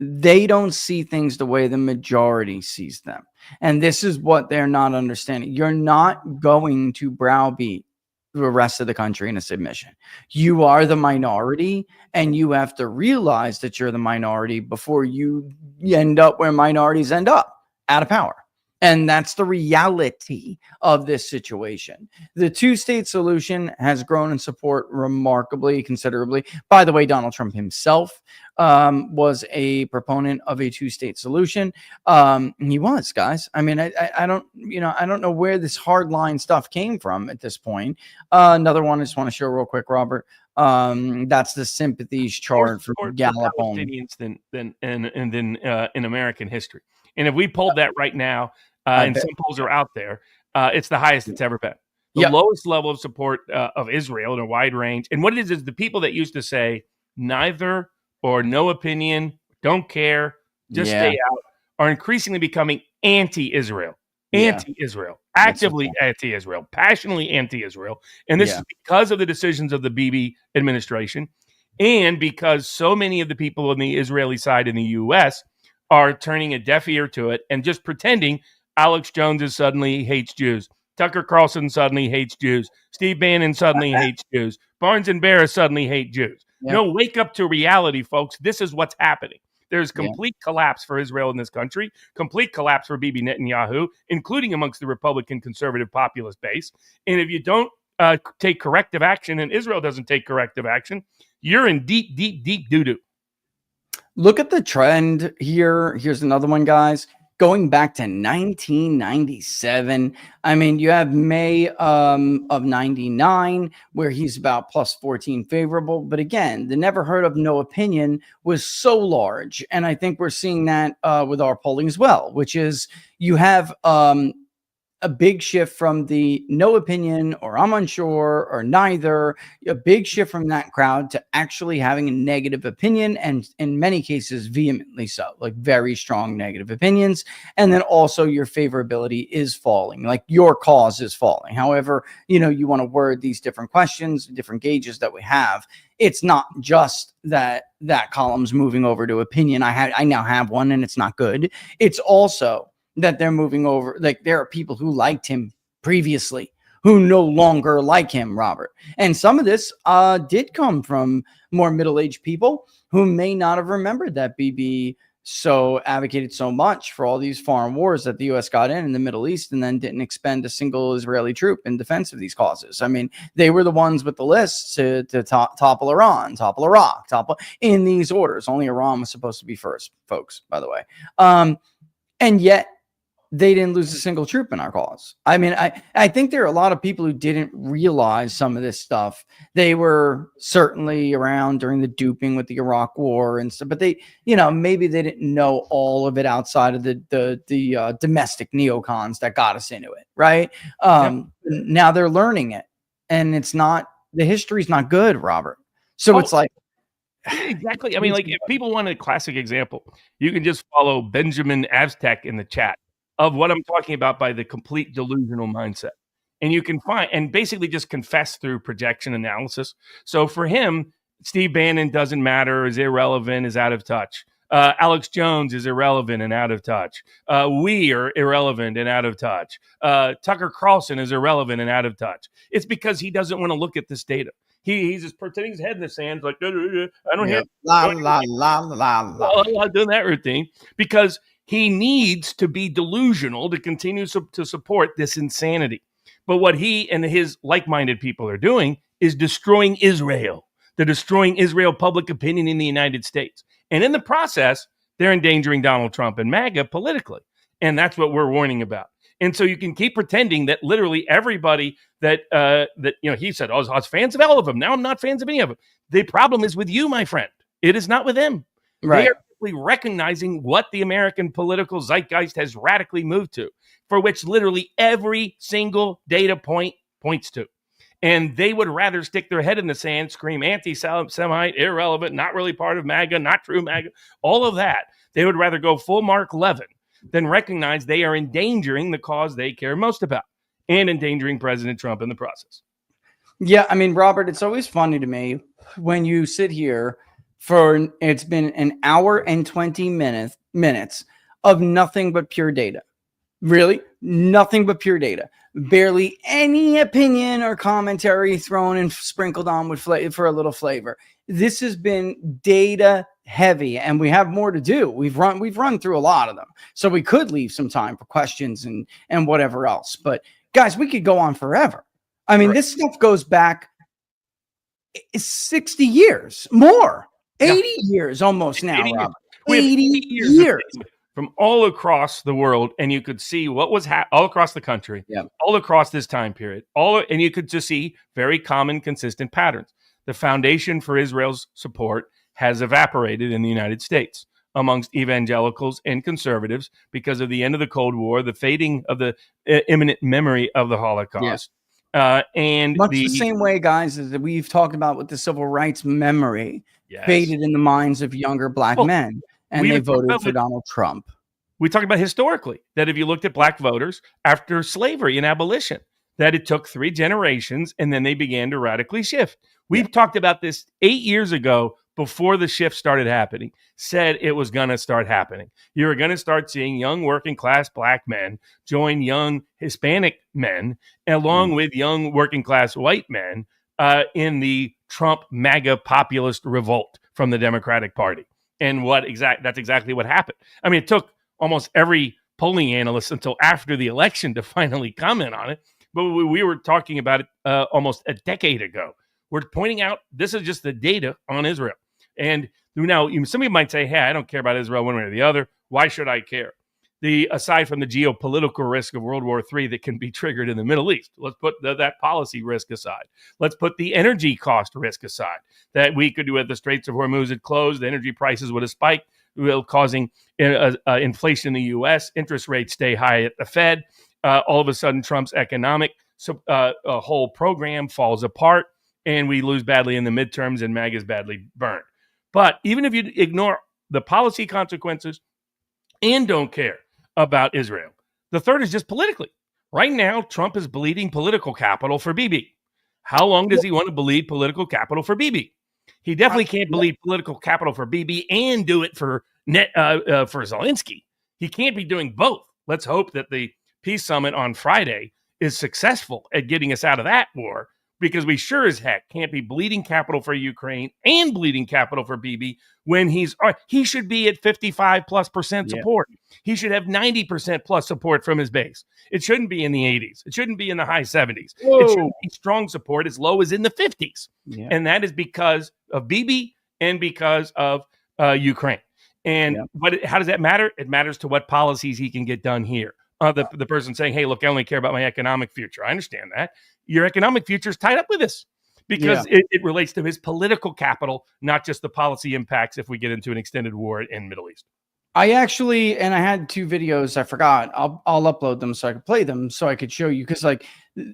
They don't see things the way the majority sees them. And this is what they're not understanding. You're not going to browbeat the rest of the country in a submission. You are the minority, and you have to realize that you're the minority before you end up where minorities end up, out of power. And that's the reality of this situation. The two-state solution has grown in support remarkably, considerably. By the way, Donald Trump himself was a proponent of a two-state solution. He was, guys. I mean, I don't know where this hardline stuff came from at this point. Another one I just want to show real quick, Robert. That's the sympathies chart for Gallup
Palestinians than in American history. And if we pulled that right now, and some polls are out there, it's the highest it's ever been. The lowest level of support of Israel in a wide range. And what it is the people that used to say neither or no opinion, don't care, just stay out, are increasingly becoming anti-Israel. Anti-Israel, actively anti-Israel, passionately anti-Israel. And this is because of the decisions of the Bibi administration, and because so many of the people on the Israeli side in the U.S. are turning a deaf ear to it and just pretending Alex Jones suddenly hates Jews. Tucker Carlson suddenly hates Jews. Steve Bannon suddenly hates Jews. Barnes and Baris suddenly hate Jews. No, wake up to reality, folks. This is what's happening. There's complete collapse for Israel in this country, complete collapse for Bibi Netanyahu, including amongst the Republican conservative populist base. And if you don't take corrective action, and Israel doesn't take corrective action, you're in deep, deep, deep doo-doo.
Look at the trend here. Here's another one, guys. Going back to 1997. I mean, you have May of 99, where he's about plus 14 favorable. But again, the never heard of no opinion was so large. And I think we're seeing that with our polling as well, which is you have a big shift from the no opinion or I'm unsure or neither, a big shift from that crowd to actually having a negative opinion, and in many cases vehemently so, like very strong negative opinions. And then also your favorability is falling, like your cause is falling. However, you want to word these different questions, different gauges that we have. It's not just that column's moving over to opinion. I now have one and it's not good. It's also that they're moving over. Like, there are people who liked him previously who no longer like him, Robert. And some of this did come from more middle-aged people who may not have remembered that Bibi so advocated so much for all these foreign wars that the U.S. got in the Middle East and then didn't expend a single Israeli troop in defense of these causes. I mean, they were the ones with the lists to topple Iran, topple Iraq, topple in these orders. Only Iran was supposed to be first, folks, by the way. And yet they didn't lose a single troop in our cause. I mean, I think there are a lot of people who didn't realize some of this stuff. They were certainly around during the duping with the Iraq War and stuff, but they, maybe they didn't know all of it outside of the domestic neocons that got us into it, right? Now they're learning it, and the history's not good, Robert. So it's like,
exactly. I mean, like, if people want a classic example, you can just follow Benjamin Aztec in the chat of what I'm talking about by the complete delusional mindset. And you can find, and basically just confess through projection analysis. So for him, Steve Bannon doesn't matter, is irrelevant, is out of touch. Alex Jones is irrelevant and out of touch. We are irrelevant and out of touch. Tucker Carlson is irrelevant and out of touch. It's because he doesn't want to look at this data. He's just putting his head in the sand, like, I don't have doing that routine, because he needs to be delusional to continue to support this insanity. But what he and his like-minded people are doing is destroying Israel. They're destroying Israel public opinion in the United States. And in the process, they're endangering Donald Trump and MAGA politically. And that's what we're warning about. And so you can keep pretending that literally everybody that he said, I was fans of all of them. Now I'm not fans of any of them. The problem is with you, my friend. It is not with them. Right. They are recognizing what the American political zeitgeist has radically moved to, for which literally every single data point points to. And they would rather stick their head in the sand, scream anti-Semite, irrelevant, not really part of MAGA, not true MAGA, all of that. They would rather go full Mark Levin than recognize they are endangering the cause they care most about and endangering President Trump in the process.
Yeah, I mean, Robert, it's always funny to me when you sit here it's been an hour and 20 minutes of nothing but pure data. Really? Nothing but pure data. Barely any opinion or commentary thrown and sprinkled on for a little flavor. This has been data heavy, and we have more to do. We've run through a lot of them. So we could leave some time for questions and whatever else. But guys, we could go on forever. I mean, This stuff goes back 60 years, more. 80 years almost now, 80 Robert. 80 years.
From all across the world, and you could see what was all across the country, all across this time period, and you could just see very common, consistent patterns. The foundation for Israel's support has evaporated in the United States amongst evangelicals and conservatives because of the end of the Cold War, the fading of the imminent memory of the Holocaust. And
much the same way, guys, as we've talked about with the civil rights memory faded in the minds of younger black men, and they voted for Donald Trump.
We talked about historically that if you looked at black voters after slavery and abolition, that it took 3 generations and then they began to radically shift. We've talked about this 8 years ago before the shift started happening, said it was going to start happening. You were going to start seeing young working class black men join young Hispanic men, along with young working class white men in the Trump MAGA populist revolt from the Democratic Party. And that's exactly what happened. I mean, it took almost every polling analyst until after the election to finally comment on it. But we were talking about it almost a decade ago. We're pointing out this is just the data on Israel. And now some of you might say, hey, I don't care about Israel one way or the other. Why should I care? Aside from the geopolitical risk of World War III that can be triggered in the Middle East, let's put that policy risk aside. Let's put the energy cost risk aside. That we could do at the Straits of Hormuz had closed, the energy prices would have spiked, causing inflation in the U.S., interest rates stay high at the Fed. All of a sudden, Trump's economic whole program falls apart, and we lose badly in the midterms, and MAGA is badly burned. But even if you ignore the policy consequences and don't care about Israel, the third is just politically. Right now, Trump is bleeding political capital for Bibi. How long does he want to bleed political capital for Bibi? He definitely can't bleed political capital for Bibi and do it for Zelensky. He can't be doing both. Let's hope that the peace summit on Friday is successful at getting us out of that war, because we sure as heck can't be bleeding capital for Ukraine and bleeding capital for Bibi when he should be at 55+% support. He should have 90% plus support from his base. It shouldn't be in the 80s. It shouldn't be in the high 70s. It should be strong support as low as in the 50s. And that is because of Bibi and because of Ukraine. And how does that matter? It matters to what policies he can get done here. The person saying, hey, look, I only care about my economic future. I understand that. Your economic future is tied up with this because it relates to his political capital, not just the policy impacts if we get into an extended war in Middle East.
I actually, and I had 2 videos, I forgot. I'll upload them so I could play them so I could show you. Because like,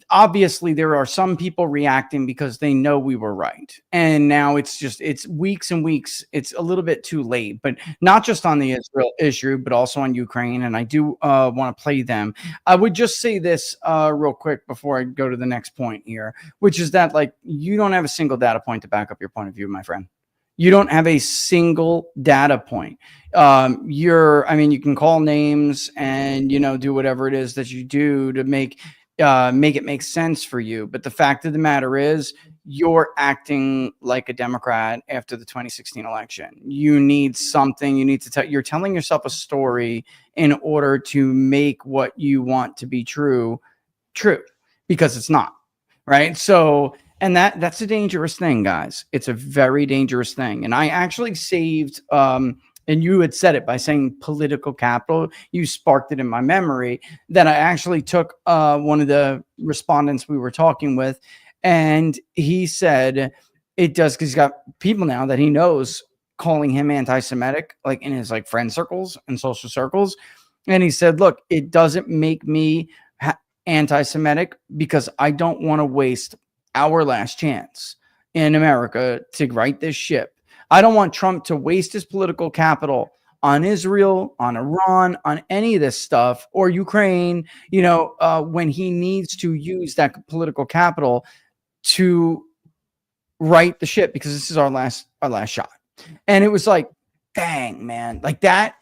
obviously there are some people reacting because they know we were right. And now it's weeks and weeks. It's a little bit too late, but not just on the Israel issue, but also on Ukraine. And I do want to play them. I would just say this real quick before I go to the next point here, which is that like, you don't have a single data point to back up your point of view, my friend. You don't have a single data point. I mean, you can call names and, do whatever it is that you do to make it make sense for you. But the fact of the matter is you're acting like a Democrat after the 2016 election. You need something. You need to you're telling yourself a story in order to make what you want to be true, because it's not, right? So, and that's a dangerous thing, guys. It's a very dangerous thing. And I actually saved, and you had said it by saying political capital. You sparked it in my memory that I actually took one of the respondents we were talking with, and he said it does, because he's got people now that he knows calling him anti-Semitic, like in his like friend circles and social circles. And he said, look, it doesn't make me anti-Semitic because I don't want to waste our last chance in America to right this ship. I don't want Trump to waste his political capital on Israel, on Iran, on any of this stuff, or Ukraine, when he needs to use that political capital to right the ship, because this is our last shot. And it was like, dang, man, like that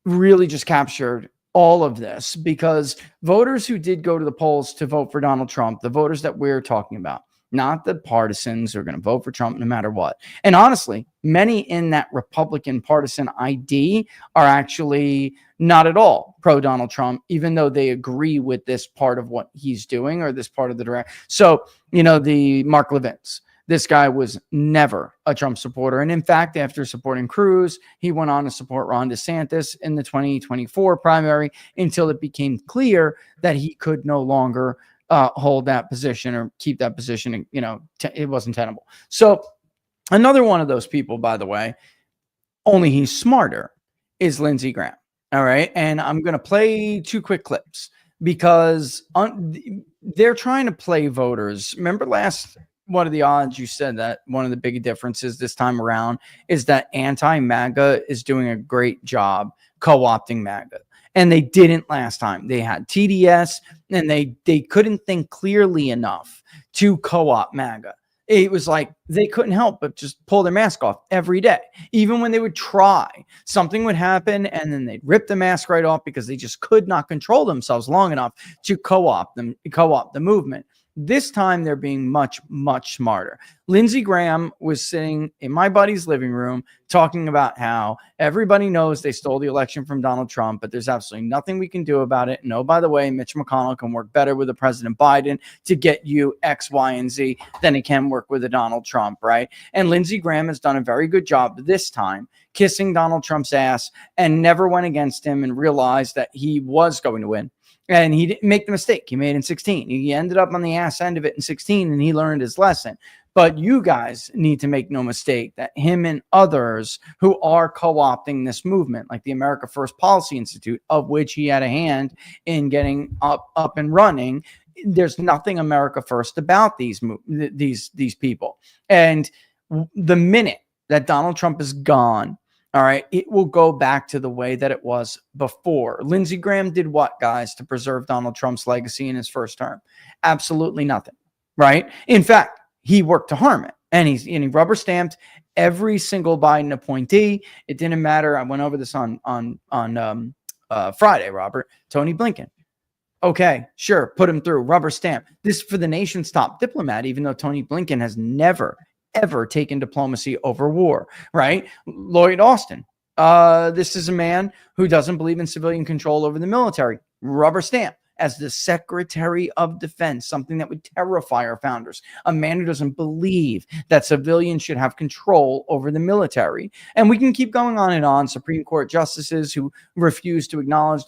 really just captured all of this, because voters who did go to the polls to vote for Donald Trump, the voters that we're talking about, not the partisans who are going to vote for Trump no matter what. And honestly, many in that Republican partisan ID are actually not at all pro Donald Trump, even though they agree with this part of what he's doing or this part of the direct. So, the Mark Levins, this guy was never a Trump supporter. And in fact, after supporting Cruz, he went on to support Ron DeSantis in the 2024 primary until it became clear that he could no longer hold that position or keep that position. It wasn't tenable. So another one of those people, by the way, only he's smarter, is Lindsey Graham. All right. And I'm going to play 2 quick clips because they're trying to play voters. Remember one of the odds you said that one of the big differences this time around is that anti-MAGA is doing a great job co-opting MAGA. And they didn't last time. They had TDS and they couldn't think clearly enough to co-opt MAGA. It was like they couldn't help but just pull their mask off every day. Even when they would try, something would happen and then they'd rip the mask right off because they just could not control themselves long enough to co-opt the movement. This time they're being much, much smarter. Lindsey Graham was sitting in my buddy's living room talking about how everybody knows they stole the election from Donald Trump, but there's absolutely nothing we can do about it. No, by the way, Mitch McConnell can work better with the President Biden to get you X, Y, and Z than he can work with a Donald Trump, right? And Lindsey Graham has done a very good job this time kissing Donald Trump's ass and never went against him and realized that he was going to win. And he didn't make the mistake he made in 16. He ended up on the ass end of it in 16, and he learned his lesson. But you guys need to make no mistake that him and others who are co-opting this movement, like the America First Policy Institute, of which he had a hand in getting up and running, there's nothing America First about these people. And the minute that Donald Trump is gone, all right, it will go back to the way that it was before. Lindsey Graham did what, guys, to preserve Donald Trump's legacy in his first term? Absolutely nothing, right? In fact, he worked to harm it, and he rubber stamped every single Biden appointee. It didn't matter. I went over this on Friday, Robert. Tony Blinken. Okay, sure, put him through, rubber stamp. This for the nation's top diplomat, even though Tony Blinken has never ever taken diplomacy over war, right? Lloyd Austin. This is a man who doesn't believe in civilian control over the military. Rubber stamp. as the Secretary of Defense, something that would terrify our founders, a man who doesn't believe that civilians should have control over the military. And we can keep going on and on. Supreme Court justices who refuse to acknowledge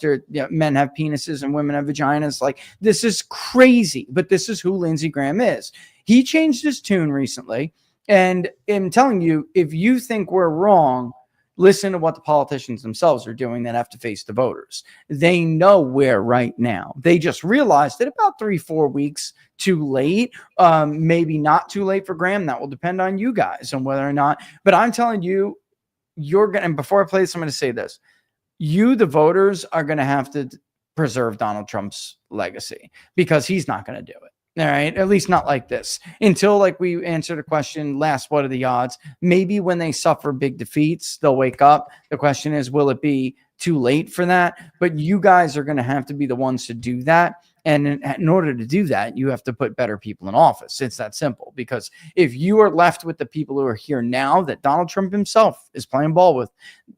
men have penises and women have vaginas. Like, this is crazy, but this is who Lindsey Graham is. He changed his tune recently. And I'm telling you, if you think we're wrong, listen to what the politicians themselves are doing that have to face the voters. They know we're right now. They just realized it about 3-4 weeks too late. Maybe not too late for Graham. That will depend on you guys on whether or not. But I'm telling you, you're going to, and before I play this, I'm going to say this. You, the voters, are going to have to preserve Donald Trump's legacy because he's not going to do it. All right. At least not like this until, like, we answered a question last. What are the odds? Maybe when they suffer big defeats, they'll wake up. The question is, will it be too late for that? But you guys are going to have to be the ones to do that. And in order to do that, you have to put better people in office. It's that simple, because if you are left with the people who are here now that Donald Trump himself is playing ball with,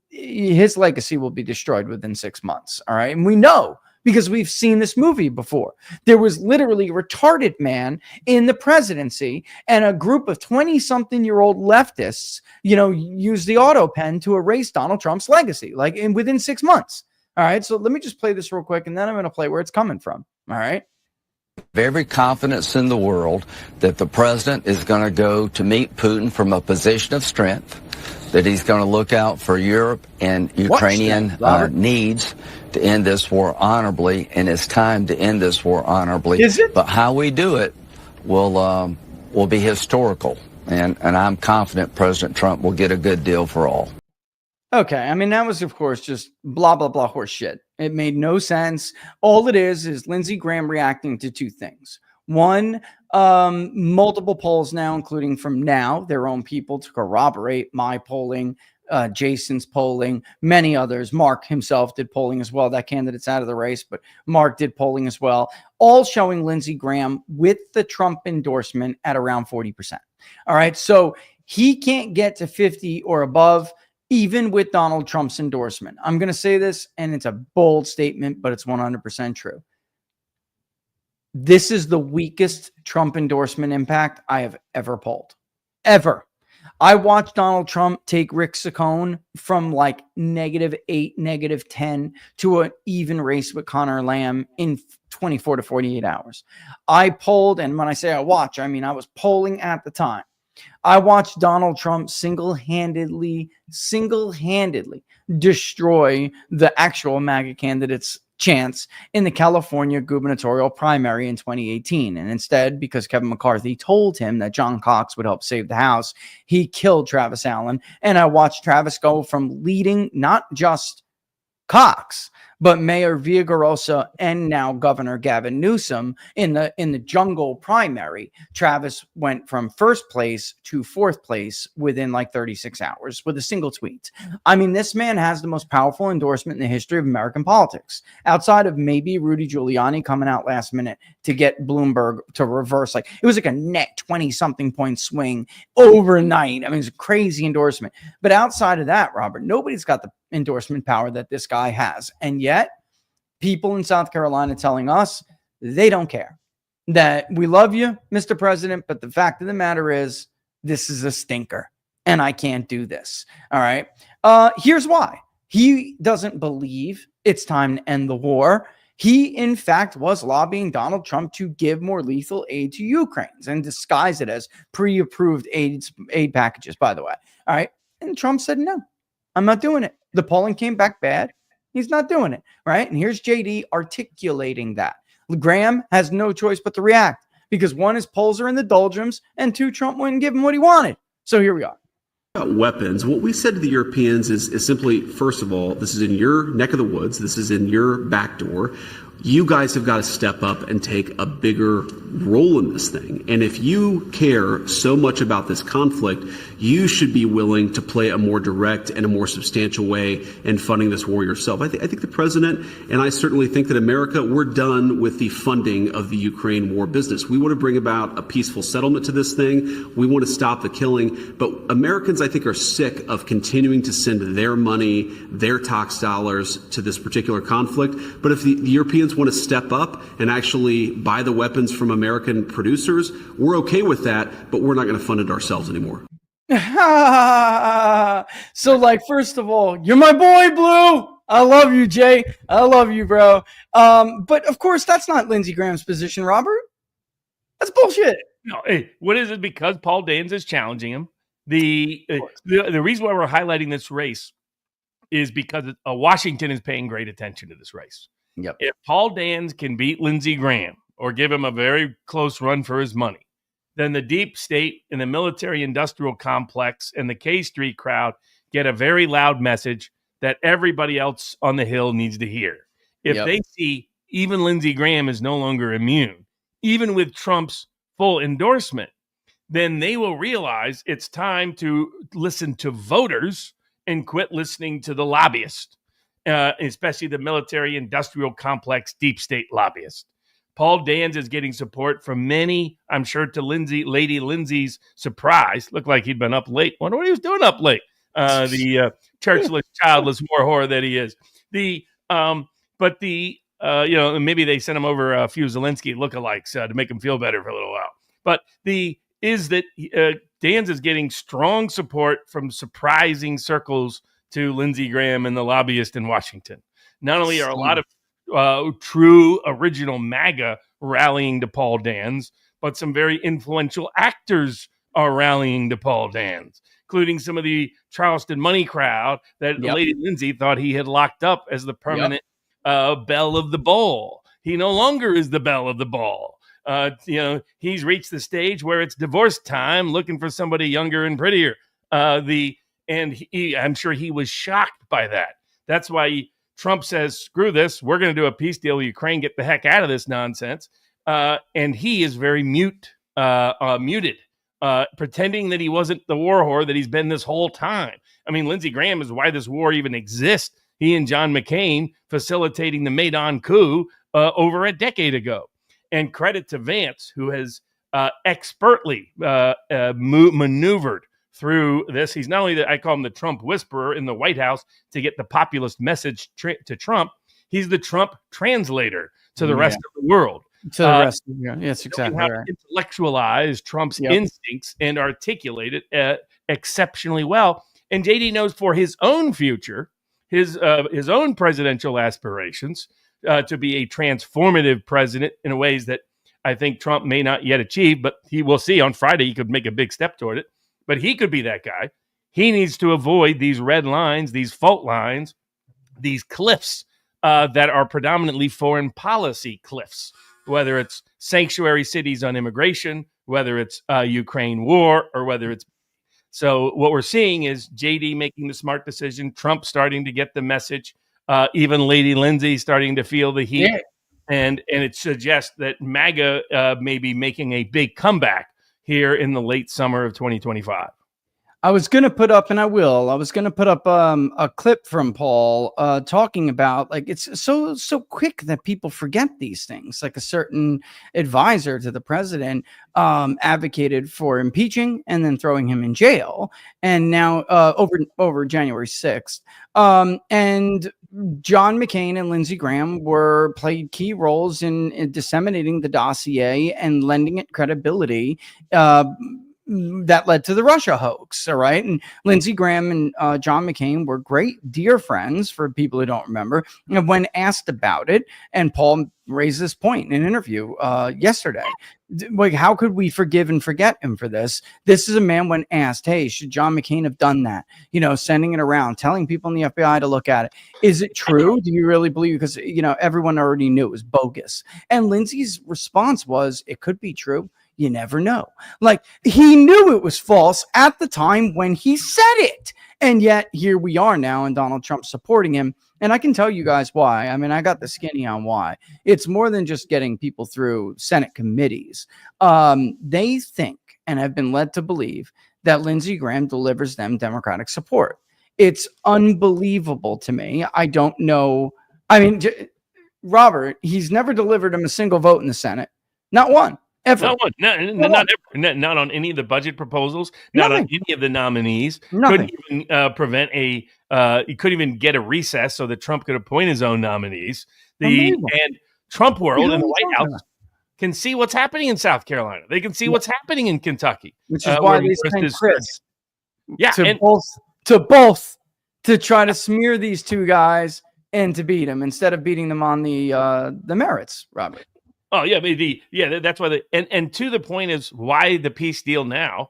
his legacy will be destroyed within 6 months. All right. And we know, because we've seen this movie before. There was literally a retarded man in the presidency, and a group of 20-something-year-old leftists, used the auto pen to erase Donald Trump's legacy, within 6 months. All right. So let me just play this real quick, and then I'm going to play where it's coming from. All right.
Every confidence in the world that the president is going to go to meet Putin from a position of strength, that he's going to look out for Europe and Ukrainian needs to end this war honorably, and it's time to end this war honorably.
Is it?
But how we do it will be historical, and I'm confident President Trump will get a good deal for all.
Okay, I mean, that was, of course, just blah, blah, blah horse shit. It made no sense. All it is Lindsey Graham reacting to two things. One, multiple polls now, including from Now, their own people, to corroborate my polling, Jason's polling, many others. Mark himself did polling as well. That candidate's out of the race, but Mark did polling as well, all showing Lindsey Graham with the Trump endorsement at around 40%. All right, so he can't get to 50 or above, even with Donald Trump's endorsement. I'm going to say this, and it's a bold statement, but it's 100% true. This is the weakest Trump endorsement impact I have ever polled. Ever. I watched Donald Trump take Rick Saccone from like -8, -10 to an even race with Conor Lamb in 24 to 48 hours. I polled, and when I say I watch, I mean I was polling at the time. I watched Donald Trump single-handedly destroy the actual MAGA candidate's chance in the California gubernatorial primary in 2018. And instead, because Kevin McCarthy told him that John Cox would help save the House, he killed Travis Allen. And I watched Travis go from leading not just Cox, but Mayor Villaraigosa and now Governor Gavin Newsom in the jungle primary. Travis went from first place to fourth place within like 36 hours with a single tweet. I mean, this man has the most powerful endorsement in the history of American politics, outside of maybe Rudy Giuliani coming out last minute to get Bloomberg to reverse. Like, it was like a net 20-something point swing overnight. I mean, it's a crazy endorsement. But outside of that, Robert, nobody's got the endorsement power that this guy has. And yet people in South Carolina telling us they don't care, that we love you, Mr. President, but the fact of the matter is this is a stinker and I can't do this. All right. Here's why. He doesn't believe it's time to end the war. He, in fact, was lobbying Donald Trump to give more lethal aid to Ukraine and disguise it as pre-approved aid packages, by the way. All right. And Trump said, no, I'm not doing it. The polling came back bad. He's not doing it, right? And here's JD articulating that. Graham has no choice but to react because one, his polls are in the doldrums, and two, Trump wouldn't give him what he wanted. So here we are.
About weapons, what we said to the Europeans is simply, first of all, this is in your neck of the woods. This is in your back door. You guys have got to step up and take a bigger role in this thing. And if you care so much about this conflict, you should be willing to play a more direct and a more substantial way in funding this war yourself. I think the president, and I certainly think that America, we're done with the funding of the Ukraine war business. We want to bring about a peaceful settlement to this thing. We want to stop the killing. But Americans, I think, are sick of continuing to send their money, their tax dollars to this particular conflict. But if the Europeans Europeans want to step up and actually buy the weapons from American producers, we're okay with that, but we're not going to fund it ourselves anymore.
So, like, first of all, you're my boy, Blue. I love you, Jay. I love you, bro. But of course, that's not Lindsey Graham's position, Robert. That's bullshit.
No, hey, what is it? Because Paul Dans is challenging him. The reason why we're highlighting this race is because Washington is paying great attention to this race.
Yep.
If Paul Dans can beat Lindsey Graham or give him a very close run for his money, then the deep state and the military-industrial complex and the K Street crowd get a very loud message that everybody else on the Hill needs to hear. If they see even Lindsey Graham is no longer immune, even with Trump's full endorsement, then they will realize it's time to listen to voters and quit listening to the lobbyists, especially the military-industrial complex deep state lobbyists. Paul Dans is getting support from many, I'm sure to Lady Lindsay's surprise. Looked like he'd been up late. Wonder what he was doing up late. The churchless, childless war whore that he is. Maybe they sent him over a few Zelensky lookalikes to make him feel better for a little while. But Dans is getting strong support from surprising circles to Lindsey Graham and the lobbyists in Washington. Not only are a lot of true original MAGA rallying to Paul Dans, but some very influential actors are rallying to Paul Dans, including some of the Charleston money crowd that Lady Lindsay thought he had locked up as the permanent belle of the ball. He no longer is the belle of the ball. He's reached the stage where it's divorce time, looking for somebody younger and prettier. I'm sure he was shocked by that. That's why Trump says, screw this. We're going to do a peace deal with Ukraine. Get the heck out of this nonsense. And he is very muted, pretending that he wasn't the war whore that he's been this whole time. I mean, Lindsey Graham is why this war even exists. He and John McCain facilitating the Maidan coup over a decade ago. And credit to Vance, who has expertly maneuvered through this. He's not only I call him the Trump whisperer in the White House to get the populist message to Trump. He's the Trump translator to the rest of the world.
To the rest of the Yes, exactly.
How to intellectualize Trump's instincts and articulate it exceptionally well. And JD knows for his own future, his own presidential aspirations to be a transformative president in ways that I think Trump may not yet achieve, but he will see on Friday. He could make a big step toward it. But he could be that guy. He needs to avoid these red lines, these fault lines, these cliffs that are predominantly foreign policy cliffs, whether it's sanctuary cities on immigration, whether it's Ukraine war, or whether it's. So what we're seeing is JD making the smart decision, Trump starting to get the message, even Lady Lindsay starting to feel the heat. Yeah. And it suggests that MAGA may be making a big comeback here in the late summer of 2025.
I was going to put up, and I was going to put up a clip from Paul talking about, like, it's so quick that people forget these things. Like a certain advisor to the president advocated for impeaching and then throwing him in jail. And now over January 6th. And John McCain and Lindsey Graham played key roles in disseminating the dossier and lending it credibility that led to the Russia hoax. All right. And Lindsey Graham and John McCain were great, dear friends, for people who don't remember. And when asked about it, and Paul raised this point in an interview yesterday, like, how could we forgive and forget him for this? This is a man, when asked, hey, should John McCain have done that? Sending it around, telling people in the FBI to look at it. Is it true? Do you really believe? Because, everyone already knew it was bogus. And Lindsey's response was, it could be true. You never know. Like, he knew it was false at the time when he said it. And yet here we are now, and Donald Trump supporting him. And I can tell you guys why. I mean, I got the skinny on why. It's more than just getting people through Senate committees. They think and have been led to believe that Lindsey Graham delivers them Democratic support. It's unbelievable to me. I don't know. I mean, Robert, he's never delivered him a single vote in the Senate. Not one. Ever.
Not one. Not on any of the budget proposals. Not on any of the nominees.
Nothing.
Couldn't even prevent he couldn't even get a recess so that Trump could appoint his own nominees. And Trump world
What are
in the
you
White
talking
House can see what's happening in South Carolina. They can see what's happening in Kentucky,
which is why
where
they
Morris
sent
is
Chris
yeah,
to
and
both to try to smear these two guys and to beat them instead of beating them on the merits, Robert.
oh yeah, maybe that's why and to the point is why the peace deal now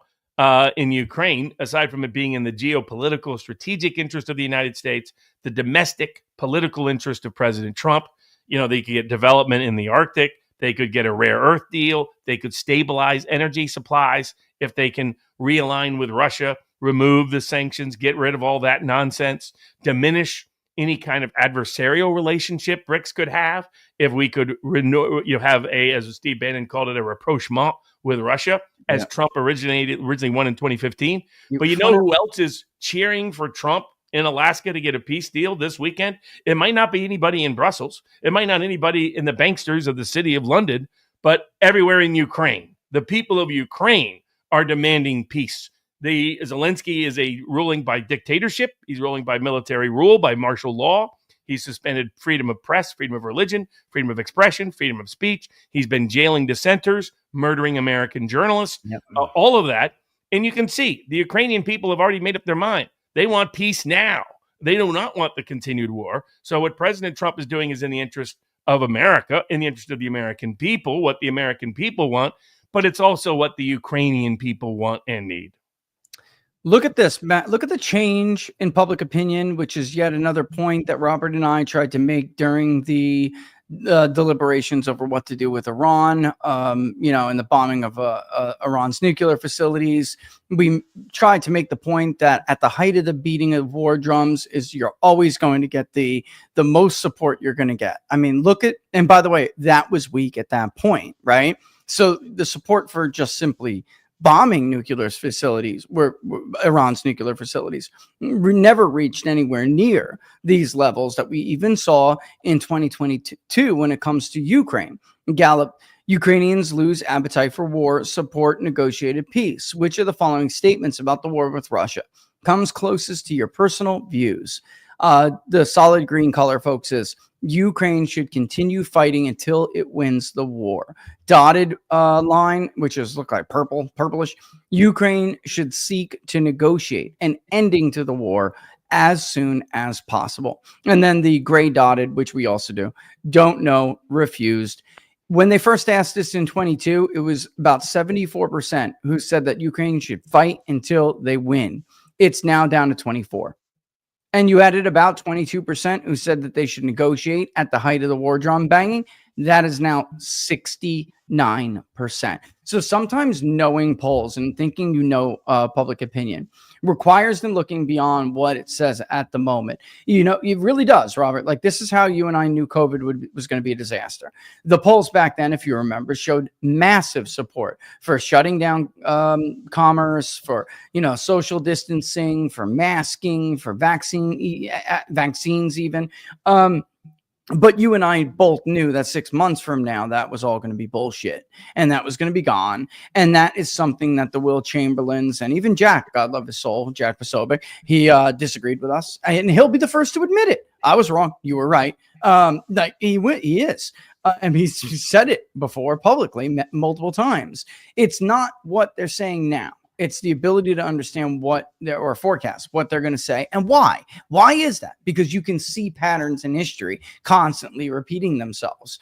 in Ukraine, aside from it being in the geopolitical strategic interest of the United States, the domestic political interest of President Trump. They could get development in the Arctic. They could get a rare earth deal. They could stabilize energy supplies if they can realign with Russia, remove the sanctions, get rid of all that nonsense, diminish any kind of adversarial relationship BRICS could have if we could have as Steve Bannon called it, a rapprochement with Russia, as Trump originally won in 2015. But you know who else is cheering for Trump in Alaska to get a peace deal this weekend? It might not be anybody in Brussels. It might not anybody in the banksters of the city of London, but everywhere in Ukraine. The people of Ukraine are demanding peace. Zelensky is ruling by dictatorship. He's ruling by military rule, by martial law. He's suspended freedom of press, freedom of religion, freedom of expression, freedom of speech. He's been jailing dissenters, murdering American journalists, all of that. And you can see the Ukrainian people have already made up their mind. They want peace now. They do not want the continued war. So what President Trump is doing is in the interest of America, in the interest of the American people, what the American people want, but it's also what the Ukrainian people want and need.
Look at this, Matt. Look at the change in public opinion, which is yet another point that Robert and I tried to make during the deliberations over what to do with Iran, and the bombing of Iran's nuclear facilities. We tried to make the point that at the height of the beating of war drums is you're always going to get the most support you're going to get. I mean, and by the way, that was weak at that point, right? So the support for just simply bombing nuclear facilities, Iran's nuclear facilities, never reached anywhere near these levels that we even saw in 2022 when it comes to Ukraine. Gallup, Ukrainians lose appetite for war, support negotiated peace. Which of the following statements about the war with Russia comes closest to your personal views? The solid green color, folks, is Ukraine should continue fighting until it wins the war. Dotted line, which is look like purplish, Ukraine should seek to negotiate an ending to the war as soon as possible. And then the gray dotted, which we also do, don't know, refused. When they first asked this in 22, it was about 74% who said that Ukraine should fight until they win. It's now down to 24. And you added about 22% who said that they should negotiate at the height of the war drum banging. That is now 69%. So sometimes knowing polls and thinking public opinion requires them looking beyond what it says at the moment. It really does, Robert. Like, this is how you and I knew COVID was going to be a disaster. The polls back then, if you remember, showed massive support for shutting down commerce, for social distancing, for masking, for vaccines even. But you and I both knew that 6 months from now, that was all going to be bullshit and that was going to be gone. And that is something that the Will Chamberlains and even Jack, God love his soul, Jack Posobiec, he disagreed with us, and he'll be the first to admit it. I was wrong. You were right. He is. And he's said it before publicly multiple times. It's not what they're saying now. It's the ability to understand or forecast what they're going to say and why. Why is that? Because you can see patterns in history constantly repeating themselves.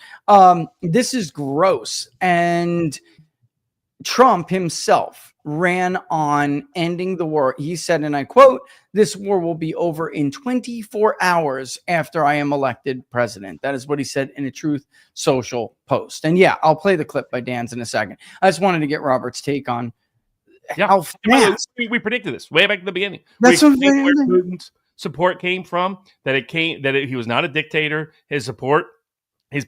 This is gross. And Trump himself ran on ending the war. He said, and I quote, "This war will be over in 24 hours after I am elected president." That is what he said in a Truth Social post. And yeah, I'll play the clip by Dan's in a second. I just wanted to get Robert's take on how fast.
We predicted this way back at the beginning.
That's
where Putin's support came from. He was not a dictator. His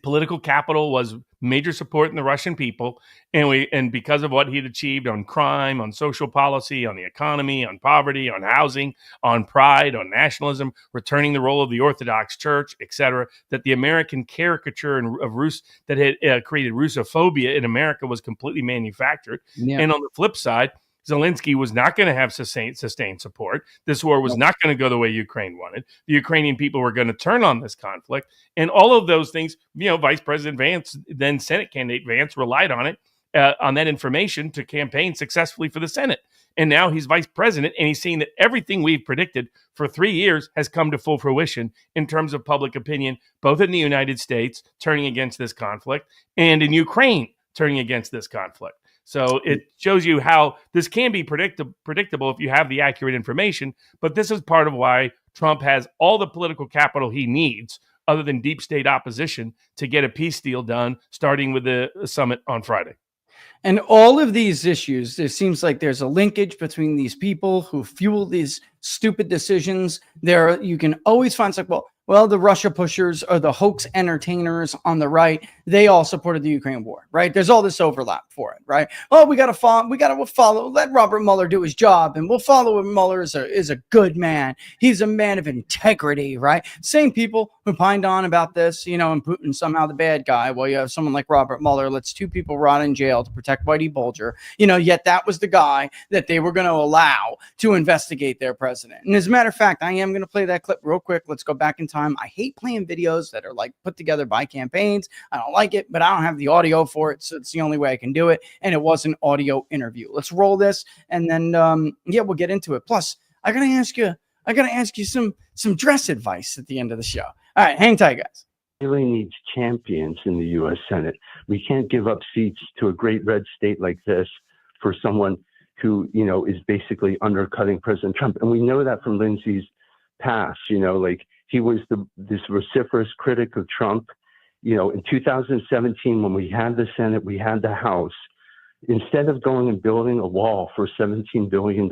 political capital was major support in the Russian people, and because of what he'd achieved on crime, on social policy, on the economy, on poverty, on housing, on pride, on nationalism, returning the role of the Orthodox Church, etc., that the American caricature of Rus that had created Russophobia in America was completely manufactured. Yeah. And on the flip side, Zelensky was not going to have sustained support. This war was not going to go the way Ukraine wanted. The Ukrainian people were going to turn on this conflict. And all of those things, Vice President Vance, then Senate candidate Vance, relied on it, on that information to campaign successfully for the Senate. And now he's vice president, and he's seeing that everything we've predicted for 3 years has come to full fruition in terms of public opinion, both in the United States turning against this conflict and in Ukraine turning against this conflict. So it shows you how this can be predictable if you have the accurate information. But this is part of why Trump has all the political capital he needs, other than deep state opposition, to get a peace deal done, starting with the summit on Friday.
And all of these issues, it seems like there's a linkage between these people who fuel these stupid decisions. You can always find, it's like, well, the Russia pushers or the hoax entertainers on the right, they all supported the Ukraine war, right? There's all this overlap for it, right? Oh, we got to follow, let Robert Mueller do his job, and we'll follow him. Mueller is a good man. He's a man of integrity, right? Same people who pined on about this, and Putin somehow the bad guy. Well, you have someone like Robert Mueller lets 2 people rot in jail to protect Whitey Bulger, yet that was the guy that they were going to allow to investigate their president. And as a matter of fact, I am going to play that clip real quick. Let's go back in time. I hate playing videos that are like put together by campaigns. I don't like it, but I don't have the audio for it. So it's the only way I can do it. And it was an audio interview. Let's roll this. And then, we'll get into it. Plus, I got to ask you some dress advice at the end of the show. All right. Hang tight, guys.
Really needs champions in the U.S. Senate. We can't give up seats to a great red state like this for someone who, is basically undercutting President Trump. And we know that from Lindsey's past, he was this vociferous critic of Trump. In 2017, when we had the Senate, we had the House, instead of going and building a wall for $17 billion,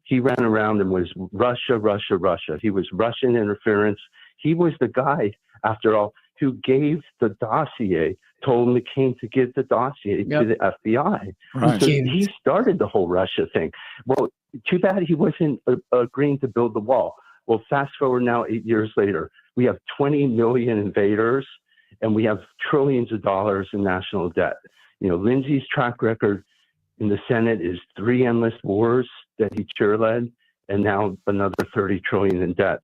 he ran around and was Russia, Russia, Russia. He was Russian interference. He was the guy, after all, who gave the dossier, told McCain to give the dossier to the FBI.
Right.
So he started the whole Russia thing. Well, too bad he wasn't agreeing to build the wall. Well, fast forward now 8 years later, we have 20 million invaders and we have trillions of dollars in national debt. Lindsey's track record in the Senate is 3 endless wars that he chair-led and now another 30 trillion in debt.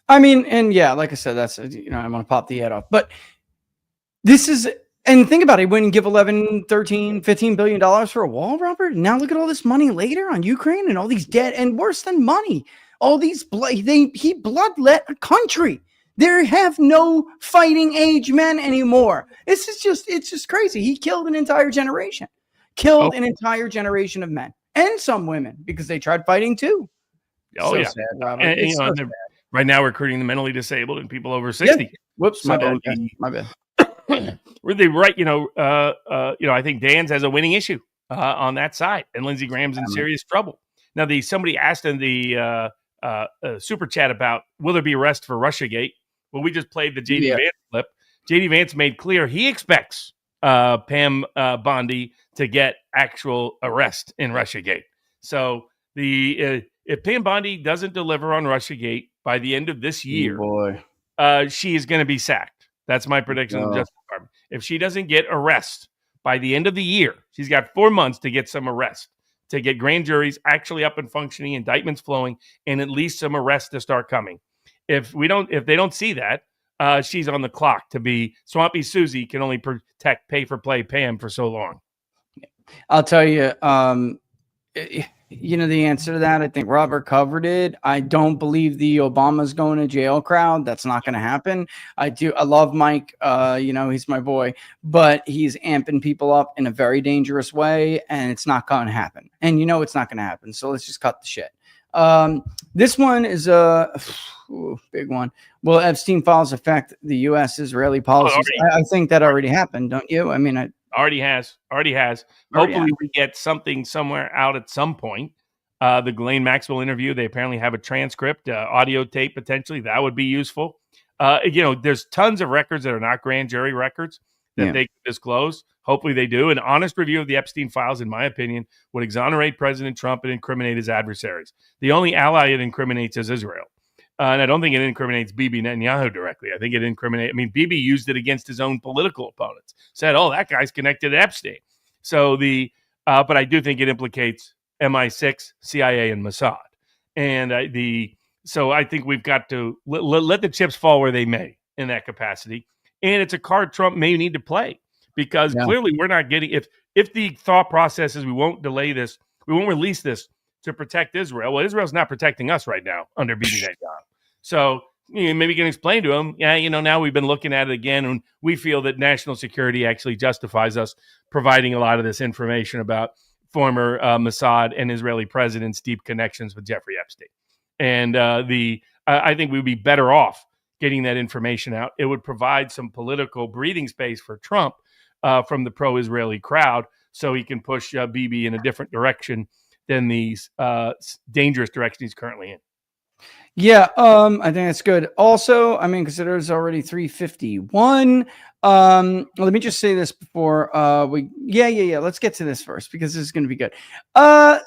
I mean, and yeah, like I said, that's, I want to pop the head off, but this is, and think about it, he wouldn't give 11, 13, 15 billion dollars for a wall, Robert. Now look at all this money later on Ukraine and all these debt, and worse than money, all these he bloodlet a country. There have no fighting age men anymore. It's just crazy. He killed an entire generation, an entire generation of men and some women because they tried fighting too.
Oh,
so
yeah.
Sad, Robert.
And, right now recruiting the mentally disabled and people over 60.
Yeah. Whoops,
So
my bad.
Really right, I think Dan's has a winning issue on that side, and Lindsey Graham's in serious trouble. Now, somebody asked in the super chat about will there be arrest for Russiagate? Well, we just played the JD Vance clip. JD Vance made clear he expects Pam Bondi to get actual arrest in Russiagate. So if Pam Bondi doesn't deliver on Russiagate by the end of this year, she is going to be sacked. That's my prediction of the Justice Department. If she doesn't get arrest by the end of the year, she's got 4 months to get some arrest, to get grand juries actually up and functioning, indictments flowing, and at least some arrests to start coming. If they don't see that, she's on the clock to be Swampy Susie can only protect pay for play Pam for so long.
I'll tell you, the answer to that, I think Robert covered it. I don't believe the Obama's going to jail crowd. That's not going to happen. I love Mike. He's my boy, but he's amping people up in a very dangerous way, and it's not going to happen. And it's not going to happen. So let's just cut the shit. This one is a big one. Will Epstein files affect the U.S.-Israeli policies? I think that already happened, don't you? I mean,
Already has. Hopefully we get something somewhere out at some point. The Ghislaine Maxwell interview, they apparently have a transcript, audio tape potentially. That would be useful. There's tons of records that are not grand jury records that they can disclose. Hopefully they do. An honest review of the Epstein files, in my opinion, would exonerate President Trump and incriminate his adversaries. The only ally it incriminates is Israel. And I don't think it incriminates Bibi Netanyahu directly. I think it incriminates. I mean, Bibi used it against his own political opponents. Said, "Oh, that guy's connected to Epstein." So but I do think it implicates MI6, CIA, and Mossad. And so I think we've got to let the chips fall where they may in that capacity. And it's a card Trump may need to play, because clearly we're not getting, if the thought process is we won't delay this, we won't release this to protect Israel. Well, Israel's not protecting us right now under Bibi Netanyahu. So maybe you can explain to him, now we've been looking at it again, and we feel that national security actually justifies us providing a lot of this information about former Mossad and Israeli presidents' deep connections with Jeffrey Epstein. And I think we'd be better off getting that information out. It would provide some political breathing space for Trump from the pro-Israeli crowd, so he can push Bibi in a different direction than the dangerous direction he's currently in.
Yeah, I think that's good. Also, I mean, consider it's already 3:51. Let me just say this before let's get to this first, because this is going to be good.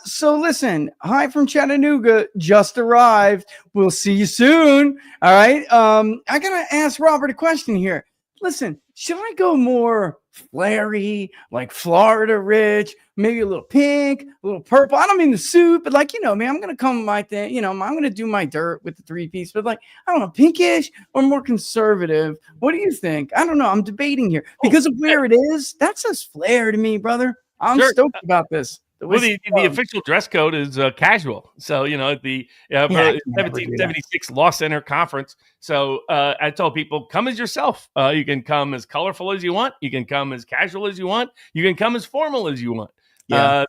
So listen, hi from Chattanooga, just arrived. We'll see you soon. All right. I gotta ask Robert a question here. Listen, should I go more flary, like Florida Rich, maybe a little pink, a little purple? I don't mean the suit, but like, man, I'm going to come with my thing, I'm going to do my dirt with the 3-piece, but like, I don't know, pinkish or more conservative. What do you think? I don't know. I'm debating here because of where it is. That says flair to me, brother. I'm stoked about this.
Well, the official dress code is casual. So, at the 1776 Law Center conference. So I told people, come as yourself. You can come as colorful as you want. You can come as casual as you want. You can come as formal as you want. Yeah.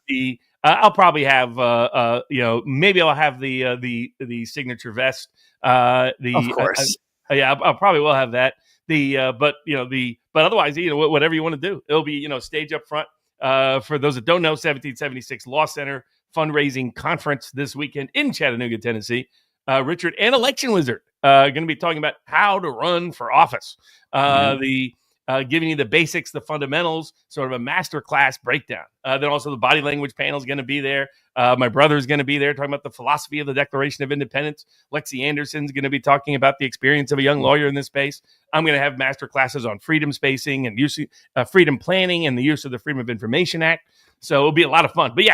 I'll probably have, maybe I'll have the signature vest. Of
course.
I probably will have that. But otherwise, whatever you want to do, it'll be, stage up front. For those that don't know, 1776 Law Center fundraising conference this weekend in Chattanooga, Tennessee. Richard and Election Wizard going to be talking about how to run for office. Giving you the basics, the fundamentals, sort of a masterclass breakdown. Then also the body language panel is going to be there. My brother is going to be there talking about the philosophy of the Declaration of Independence. Lexi Anderson's going to be talking about the experience of a young lawyer in this space. I'm going to have master classes on freedom spacing and use freedom planning and the use of the Freedom of Information Act. So it'll be a lot of fun. But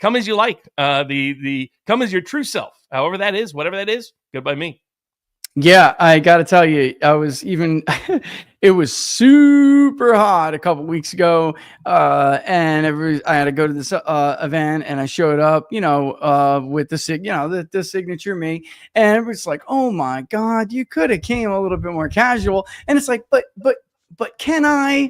come as you like. Come as your true self, however that is, whatever that is, good by me.
Yeah, I got to tell you, it was super hot a couple weeks ago. And I had to go to this event, and I showed up, with the signature me, and everybody's like, oh my God, you could have came a little bit more casual. And it's like, but can I,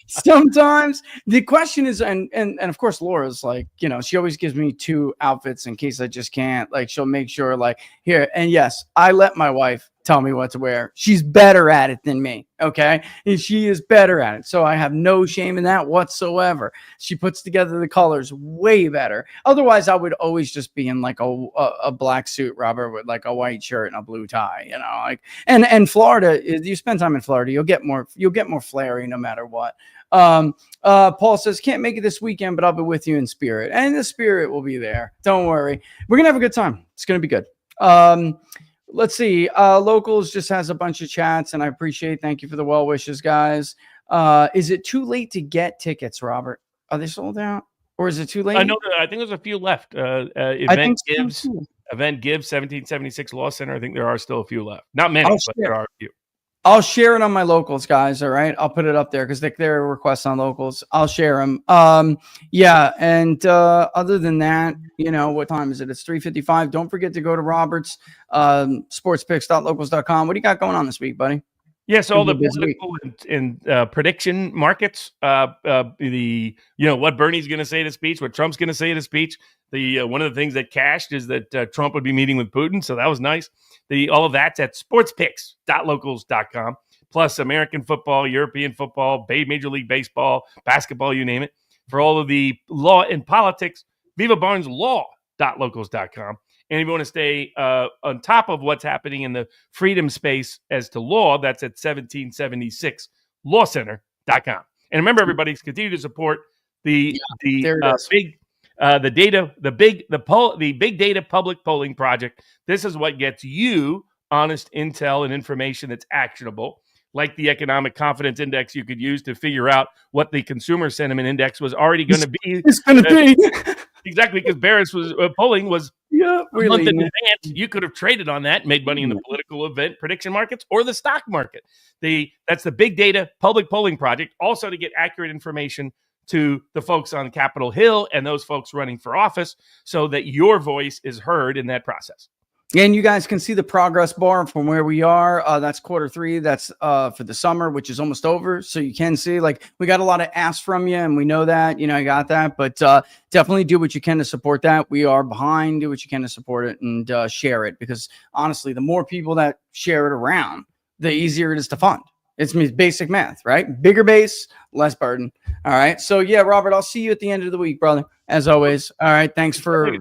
sometimes the question is, and of course, Laura's like, she always gives me 2 outfits in case I just can't, like, she'll make sure like here. And yes, I let my wife tell me what to wear. She's better at it than me. Okay. And she is better at it. So I have no shame in that whatsoever. She puts together the colors way better. Otherwise I would always just be in like a black suit, Robert, with like a white shirt and a blue tie, and Florida, you spend time in Florida, you'll get more flary no matter what. Paul says, can't make it this weekend, but I'll be with you in spirit, and the spirit will be there. Don't worry. We're going to have a good time. It's going to be good. Let's see. Locals just has a bunch of chats, and I appreciate. Thank you for the well wishes, guys. Is it too late to get tickets, Robert? Are they sold out, or is it too late?
I think there's a few left. Event Gives 1776 Law Center. I think there are still a few left. Not many, but there are a few.
I'll share it on my locals, guys. All right. I'll put it up there because there are requests on locals. I'll share them. And other than that, what time is it? It's 3:55. Don't forget to go to Robert's sportspicks.locals.com. What do you got going on this week, buddy?
Yeah, so all the political and prediction markets, what Bernie's going to say at his speech, what Trump's going to say at his speech. One of the things that cashed is that Trump would be meeting with Putin, so that was nice. All of that's at sportspicks.locals.com. Plus American football, European football, Major League Baseball, basketball, you name it. For all of the law and politics, vivabarneslaw.locals.com. And if you want to stay on top of what's happening in the freedom space as to law, that's at 1776lawcenter.com. And remember, everybody, continue to support the big data public polling project. This is what gets you honest intel and information that's actionable. like the economic confidence index you could use to figure out what the consumer sentiment index was already going to be.
It's going to be.
Exactly, because Baris was polling was
Yeah,
a month in advance. You could have traded on that, made money in the political event prediction markets or the stock market. That's the big data public polling project, also to get accurate information to the folks on Capitol Hill and those folks running for office so that your voice is heard in that process.
And you guys can see the progress bar from where we are. That's Q3. That's for the summer, which is almost over. So you can see, like, we got a lot of asks from you, and we know that, I got that. But definitely do what you can to support that. We are behind. Do what you can to support it and share it, because honestly, the more people that share it around, the easier it is to fund. It's basic math, right? Bigger base, less burden. All right. So yeah, Robert, I'll see you at the end of the week, brother. As always. All right. Thanks for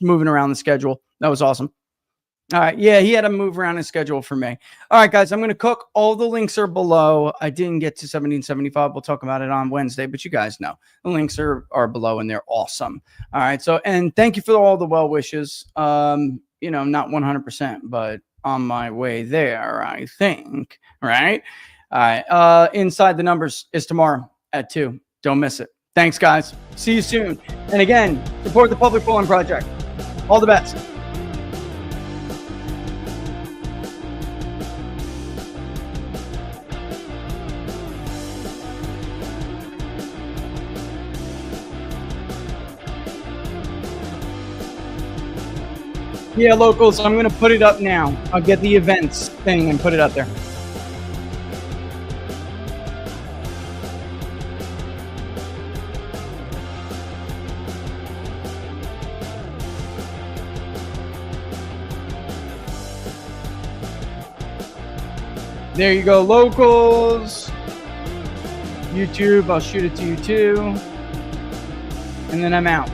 moving around the schedule. That was awesome. All right. Yeah, he had to move around his schedule for me. All right, guys, I'm going to cook. All the links are below. I didn't get to 1775. We'll talk about it on Wednesday, but you guys know the links are below and they're awesome. All right. So, and thank you for all the well wishes. Not 100%, but on my way there, I think. Right. All right. Inside the Numbers is tomorrow at 2. Don't miss it. Thanks, guys. See you soon. And again, support the Public Polling Project. All the best. Yeah, locals, I'm going to put it up now. I'll get the events thing and put it up there. There you go, locals. YouTube, I'll shoot it to you too. And then I'm out.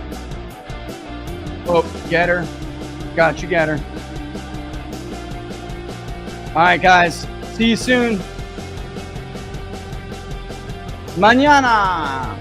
Oh, get her. Got you, get her. All right, guys. See you soon. Mañana.